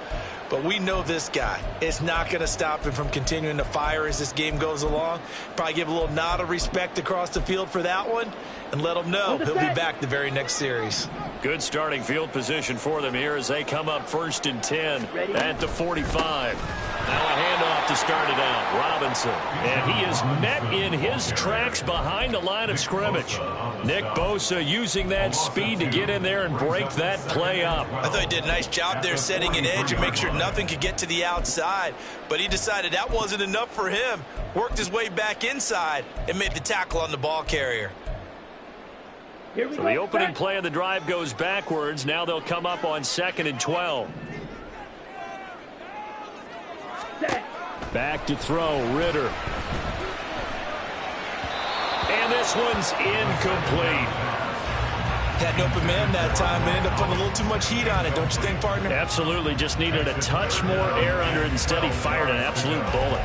But we know this guy. It's not going to stop him from continuing to fire as this game goes along. Probably give a little nod of respect across the field for that one and let him know he'll be back the very next series. Good starting field position for them here as they come up 1st and 10 at the 45. Now a handoff to start it out. Robinson. And he is met in his tracks behind the line of scrimmage. Nick Bosa using that speed to get in there and break that play up. I thought he did a nice job there setting an edge and make sure nothing could get to the outside. But he decided that wasn't enough for him. Worked his way back inside and made the tackle on the ball carrier. So the opening play of the drive goes backwards. Now they'll come up on 2nd and 12. Back to throw, Ritter. And this one's incomplete. Had an open man that time and ended up putting a little too much heat on it, don't you think, partner? Absolutely. Just needed a touch more air under it. Instead, he fired an absolute bullet.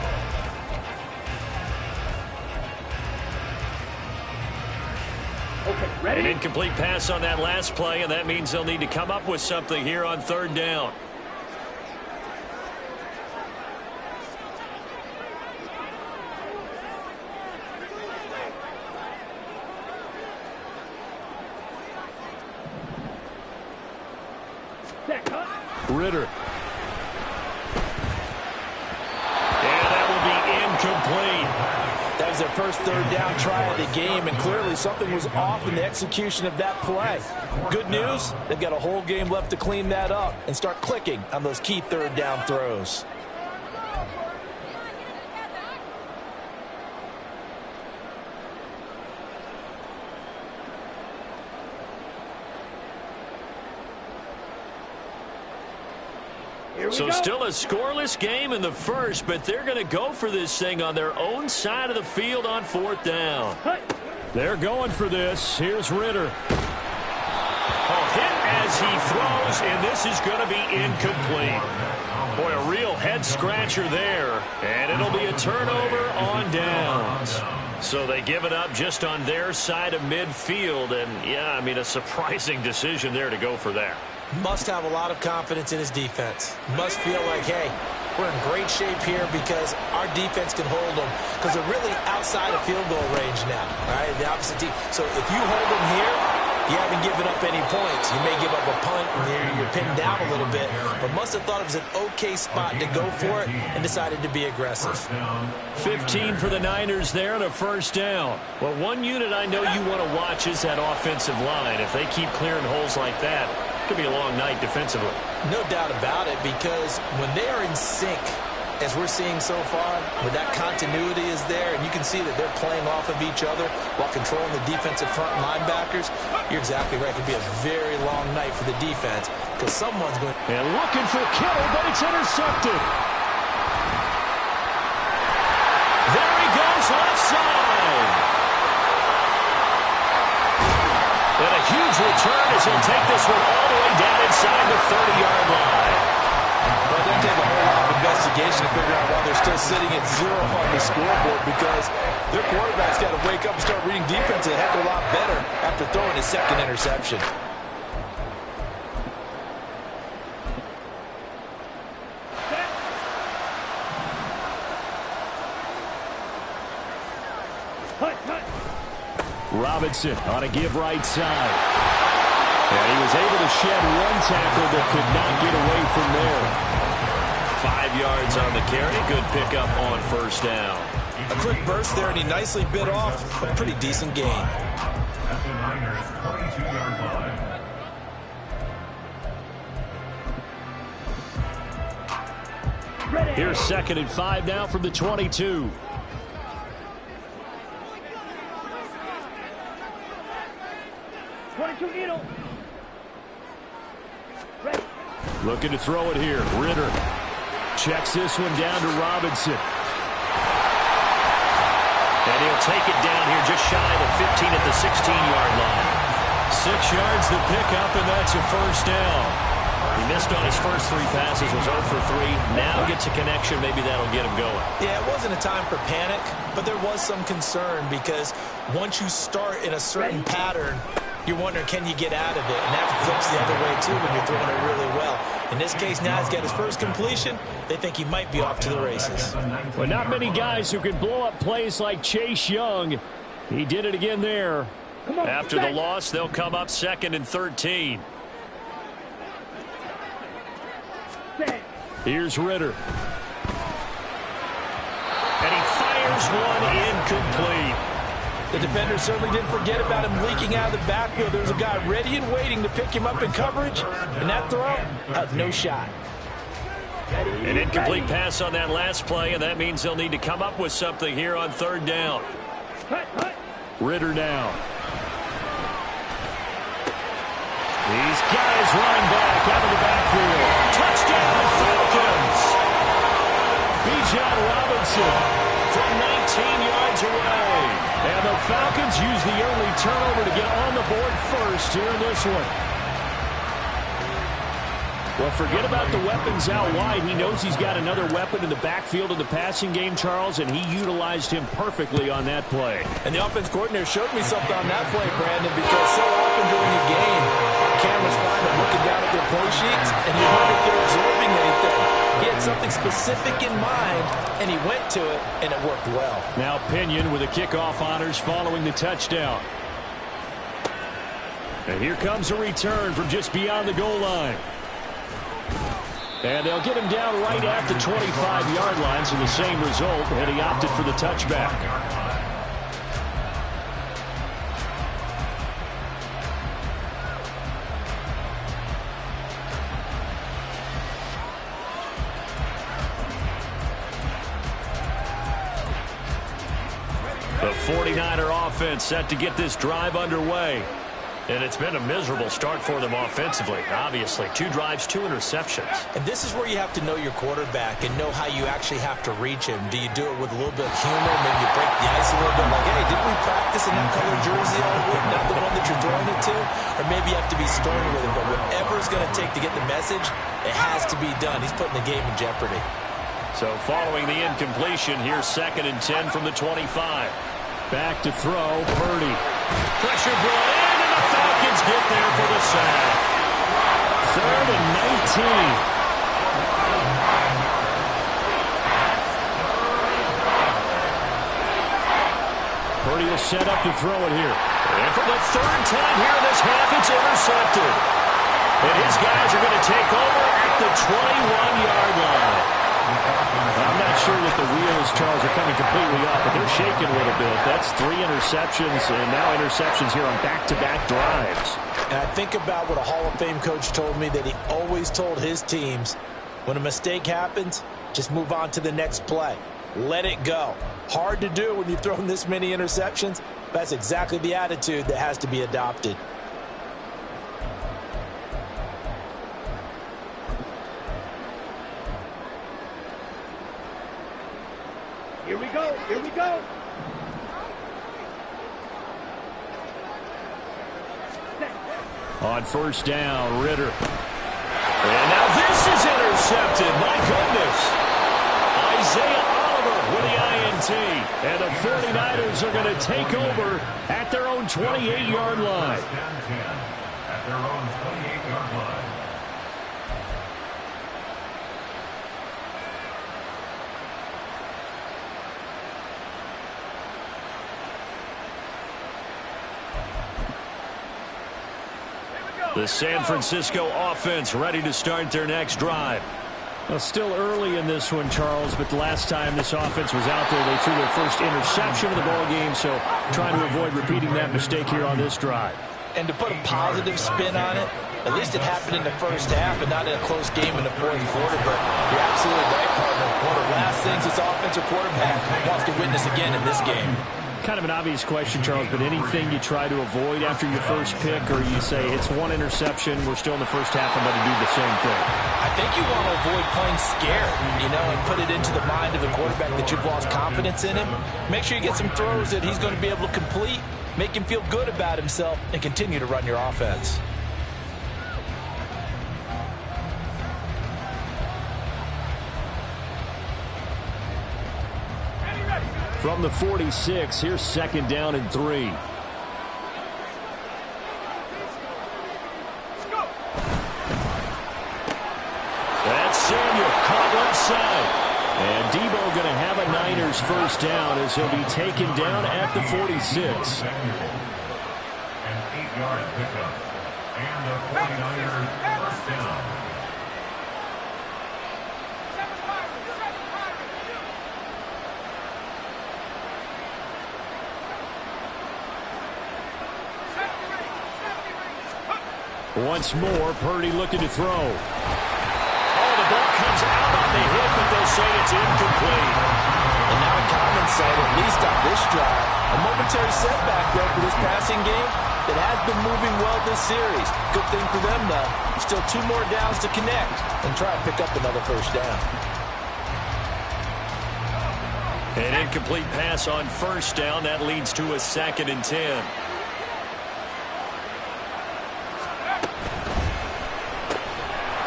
Okay, ready? An incomplete pass on that last play, and that means they'll need to come up with something here on 3rd down. Ritter. And that will be incomplete. That was their first 3rd down try of the game, and clearly something was off in the execution of that play. Good news, they've got a whole game left to clean that up and start clicking on those key 3rd down throws. So still a scoreless game in the first, but they're going to go for this thing on their own side of the field on 4th down. They're going for this. Here's Ritter. A hit as he throws, and this is going to be incomplete. Boy, a real head-scratcher there, and it'll be a turnover on downs. So they give it up just on their side of midfield, and, yeah, I mean, a surprising decision there to go for that. Must have a lot of confidence in his defense. Must feel like, hey, we're in great shape here because our defense can hold them because they're really outside of field goal range now, all right, the opposite team. So if you hold them here, you haven't given up any points. You may give up a punt and you're pinned down a little bit, but must have thought it was an okay spot to go for it and decided to be aggressive. 15 for the Niners there and a first down. Well, one unit I know you want to watch is that offensive line. If they keep clearing holes like that, it could be a long night defensively. No doubt about it, because when they are in sync, as we're seeing so far, where that continuity is there, and you can see that they're playing off of each other while controlling the defensive front linebackers, you're exactly right. It could be a very long night for the defense because someone's going. And looking for Kittle, but it's intercepted. There he goes, left side. And a huge return as he'll take this one all the way down inside the 30-yard line. Well, it doesn't take a whole lot of investigation to figure out why they're still sitting at 0 on the scoreboard, because their quarterback's got to wake up and start reading defense a heck of a lot better after throwing his second interception. Robinson on a give right side. And he was able to shed one tackle but could not get away from there. 5 yards on the carry. Good pickup on first down. A quick burst there, and he nicely bit off a pretty decent gain. At the Niners' 22-yard line. Here's 2nd and 5 now from the 22. Looking to throw it here. Ritter checks this one down to Robinson. And he'll take it down here just shy of the 15 at the 16-yard line. 6 yards the pickup, and that's a first down. He missed on his first 3 passes, was 0 for 3. Now gets a connection. Maybe that'll get him going. Yeah, it wasn't a time for panic, but there was some concern because once you start in a certain pattern, you're wondering, can you get out of it? And that flips the other way, too, when you're throwing it really well. In this case, now he's got his first completion. They think he might be off to the races. Well, not many guys who can blow up plays like Chase Young. He did it again there. After the loss, they'll come up 2nd and 13. Here's Ritter. And he fires one incomplete. The defender certainly didn't forget about him leaking out of the backfield. There's a guy ready and waiting to pick him up in coverage, and that throw had no shot. An incomplete pass on that last play, and that means they'll need to come up with something here on 3rd down. Ritter now. He's got his running back out of the backfield. Touchdown, Falcons! Bijan Robinson from 19 yards away. And the Falcons use the early turnover to get on the board first here in this one. Well, forget about the weapons out wide. He knows he's got another weapon in the backfield of the passing game, Charles, and he utilized him perfectly on that play. And the offense coordinator showed me something on that play, Brandon, because so often during a game, cameras find them looking down at their play sheets, and you wonder if they're absorbing anything. He had something specific in mind, and he went to it, and it worked well. Now Pinion with the kickoff honors following the touchdown. And here comes a return from just beyond the goal line. And they'll get him down right at the 25-yard line, so the same result, and he opted for the touchback. The 49er offense set to get this drive underway. And it's been a miserable start for them offensively, obviously. 2 drives, 2 interceptions. And this is where you have to know your quarterback and know how you actually have to reach him. Do you do it with a little bit of humor? Maybe you break the ice a little bit, like, hey, didn't we practice in that color jersey all week, not the one that you're throwing it to? Or maybe you have to be stern with him. But whatever it's going to take to get the message, it has to be done. He's putting the game in jeopardy. So following the incompletion, here's 2nd and 10 from the 25. Back to throw, Purdy. Pressure brought in, and the Falcons get there for the sack. 3rd and 19. set up to throw it here. And for the third time here in this half, it's intercepted. And his guys are going to take over at the 21-yard line. I'm not sure that the wheels, Charles, are coming completely off, but they're shaking a little bit. That's 3 interceptions, and now interceptions here on back-to-back drives. And I think about what a Hall of Fame coach told me, that he always told his teams, when a mistake happens, just move on to the next play. Let it go. Hard to do when you've thrown this many interceptions. That's exactly the attitude that has to be adopted. Here we go. Here we go. On first down, Ritter. And now this is intercepted. My goodness. Isaiah Oliver with the INT. And the 49ers are going to take over at their own 28-yard line. At their own 28-yard line. The San Francisco offense ready to start their next drive. Well, still early in this one, Charles, but the last time this offense was out there, they threw their first interception of the ball game, so trying to avoid repeating that mistake here on this drive. And to put a positive spin on it, at least it happened in the first half and not in a close game in the fourth quarter, but you're absolutely right, partner. One of the last things this offensive quarterback wants to witness again in this game. Kind of an obvious question, Charles, but anything you try to avoid after your first pick, or you say it's one interception, we're still in the first half, I'm going to do the same thing? I think you want to avoid playing scared, and put it into the mind of the quarterback that you've lost confidence in him. Make sure you get some throws that he's going to be able to complete, make him feel good about himself, and continue to run your offense. From the 46, here's second down and 3. That's Samuel caught left side. And Debo going to have a Niners first down as he'll be taken down at the 46. An 8-yard pickup. And the 49ers first down. Once more, Purdy looking to throw. Oh, the ball comes out on the hit, but they'll say it's incomplete. And now a common sight, at least on this drive. A momentary setback, though, for this passing game that has been moving well this series. Good thing for them, though. Still 2 more downs to connect and try and pick up another first down. An incomplete pass on first down. That leads to a 2nd and 10.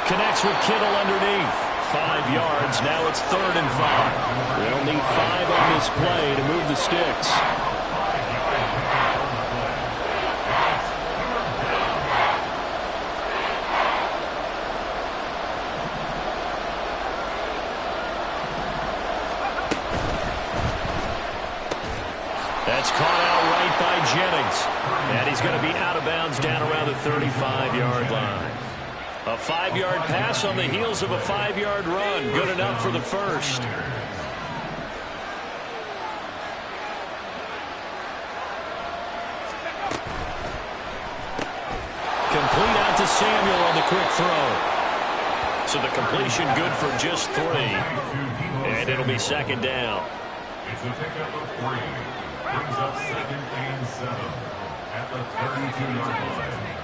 Connects with Kittle underneath. 5 yards. Now it's 3rd and 5. They'll need 5 on this play to move the sticks. That's caught out right by Jennings. And he's going to be out of bounds down around the 35-yard line. A 5-yard pass on the heels of a 5-yard run. Good enough for the first. Complete out to Samuel on the quick throw. So the completion good for just 3. And it'll be 2nd down. It's a pickup of 3. Brings up 2nd and 7 at the 32-yard line.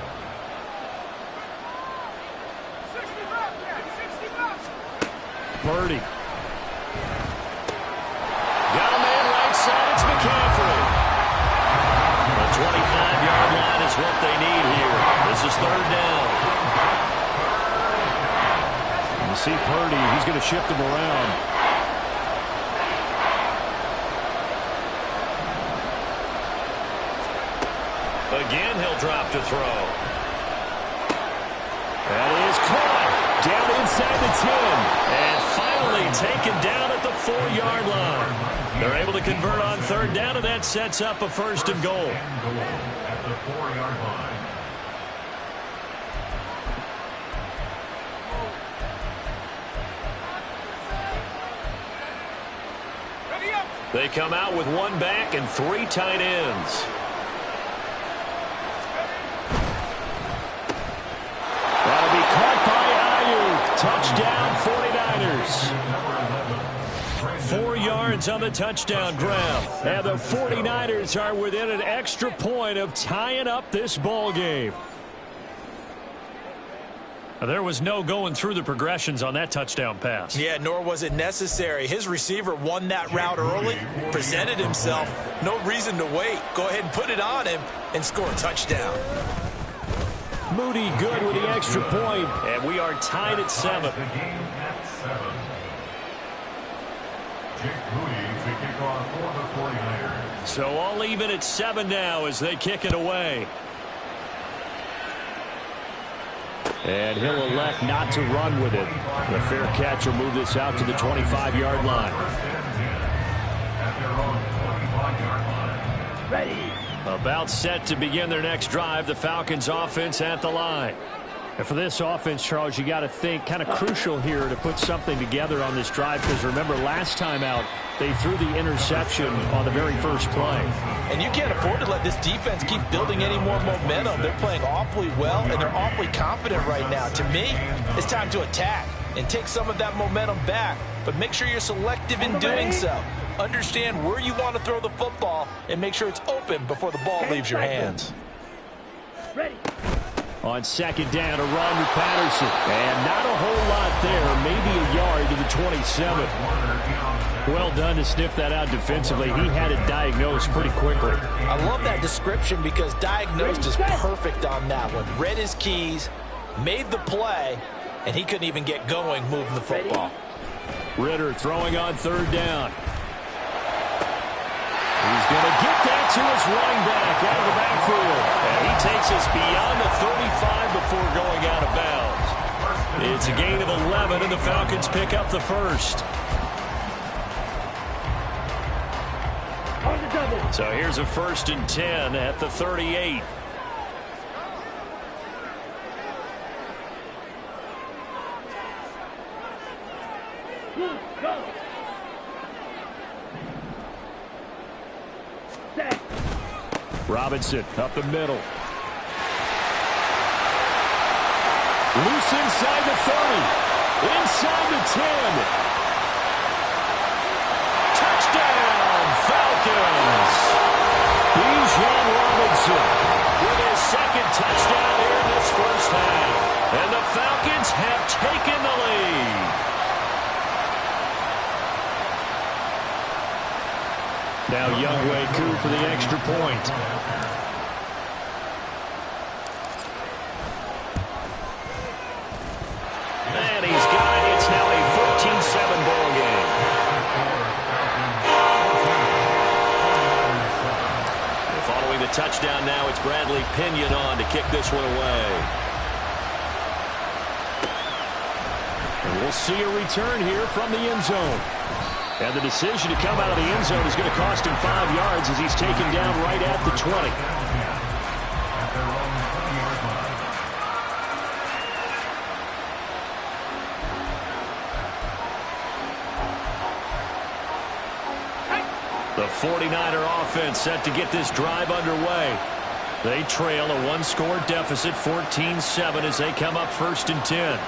Purdy. Got a man right side. It's McCaffrey. The 25-yard line is what they need here. This is 3rd down. And you see Purdy. He's going to shift him around. Again, he'll drop to throw. That is caught. Down inside the 10. And finally taken down at the 4-yard line. They're able to convert on third down, and that sets up a first and goal. At the 4-yard line. They come out with one back and 3 tight ends. That'll be caught by Ayuk. Touchdown 49ers. 4 yards on the touchdown grab. And the 49ers are within an extra point of tying up this ball game. There was no going through the progressions on that touchdown pass. Yeah, nor was it necessary. His receiver won that route early, presented himself. No reason to wait. Go ahead and put it on him and score a touchdown. Moody good with the extra point, and we are tied at 7. The game at 7. Jake Moody to kick off for the 49ers. So all even at 7 now as they kick it away. And he'll elect not to run with it. The fair catch will move this out to the 25-yard line. At their own 25-yard line. Ready. About set to begin their next drive. The Falcons offense at the line. And for this offense, Charles, you got to think kind of crucial here to put something together on this drive, because remember last time out they threw the interception on the very first play. And you can't afford to let this defense keep building any more momentum. They're playing awfully well, and they're awfully confident right now. To me, it's time to attack and take some of that momentum back, but make sure you're selective in doing so. Understand where you want to throw the football and make sure it's open before the ball leaves your hands. Ready. On second down, a run with Patterson. And not a whole lot there, maybe a yard to the 27. Well done to sniff that out defensively. He had it diagnosed pretty quickly. I love that description because diagnosed is perfect on that one. Read his keys, made the play, and he couldn't even get going moving the football. Ritter throwing on third down. He's going to get that to his running back out of the backfield. And he takes us beyond the 35 before going out of bounds. It's a gain of 11, and the Falcons pick up the first. So here's a 1st and 10 at the 38. Go. Robinson up the middle. Loose inside the 30. Inside the 10. Touchdown, Falcons. Bijan Robinson with his second touchdown here in this first half. And the Falcons have taken the lead. Now Younghoe Koo for the extra point. And he's got it. It's now a 14-7 ball game. And following the touchdown now, it's Bradley Pinion on to kick this one away. And we'll see a return here from the end zone. And the decision to come out of the end zone is going to cost him 5 yards as he's taken down right at the 20. The 49er offense set to get this drive underway. They trail a 1-score deficit, 14-7, as they come up 1st and 10.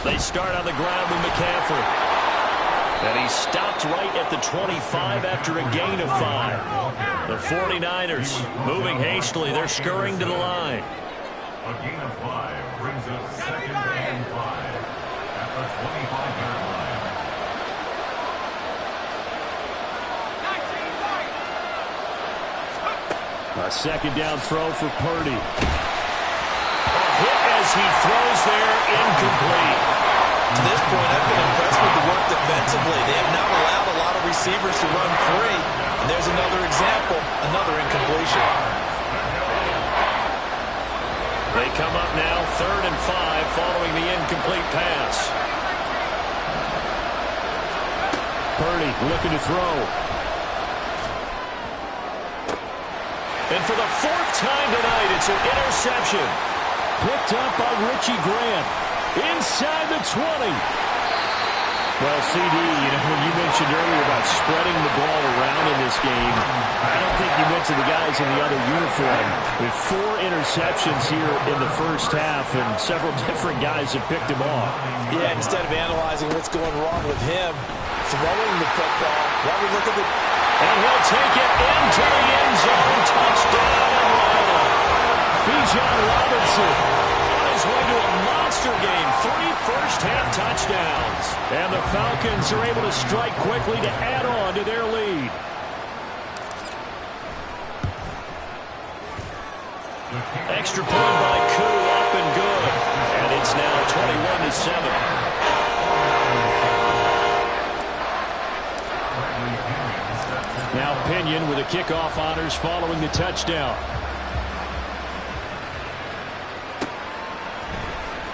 They start on the ground with McCaffrey. And he stopped right at the 25 after a gain of 5. The 49ers moving hastily. They're scurrying to the line. A gain of 5 brings us 2nd and 5 at the 25-yard line. A second down throw for Purdy. A hit as he throws there, incomplete. To this point, I've been impressed with the work defensively. They have not allowed a lot of receivers to run free. And there's another example, another incompletion. They come up now 3rd and 5 following the incomplete pass. Purdy looking to throw. And for the fourth time tonight, it's an interception. Picked up by Richie Grant. Inside the 20. Well, CD, when you mentioned earlier about spreading the ball around in this game, I don't think you mentioned the guys in the other uniform. With 4 interceptions here in the first half, and several different guys have picked him off. Yeah, instead of analyzing what's going wrong with him, throwing the football, why don't we look at the... And he'll take it into the end zone. Touchdown, Atlanta. Bijan Robinson on his way to a monster game. 3 first-half touchdowns. And the Falcons are able to strike quickly to add on to their lead. Extra point by Koo, up and good. And it's now 21-7. Now Pinion with the kickoff honors following the touchdown.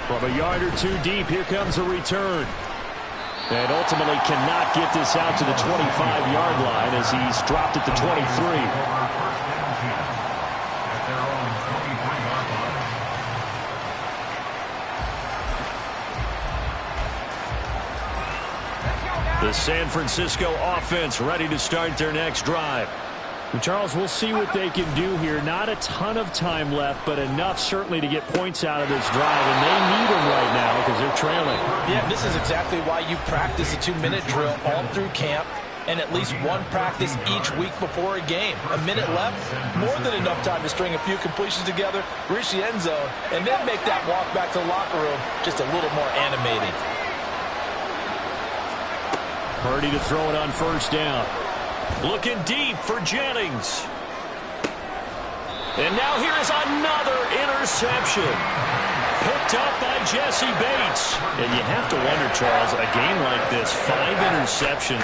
From a yard or 2 deep, here comes a return. And ultimately cannot get this out to the 25-yard line as he's dropped at the 23. The San Francisco offense ready to start their next drive. And Charles, we'll see what they can do here. Not a ton of time left, but enough certainly to get points out of this drive. And they need them right now because they're trailing. Yeah, this is exactly why you practice a 2-minute drill all through camp and at least one practice each week before a game. A minute left, more than enough time to string a few completions together, reach the end zone, and then make that walk back to the locker room just a little more animated. Purdy to throw it on first down. Looking deep for Jennings. And now here is another interception. Picked up by Jesse Bates. And you have to wonder, Charles, a game like this, 5 interceptions.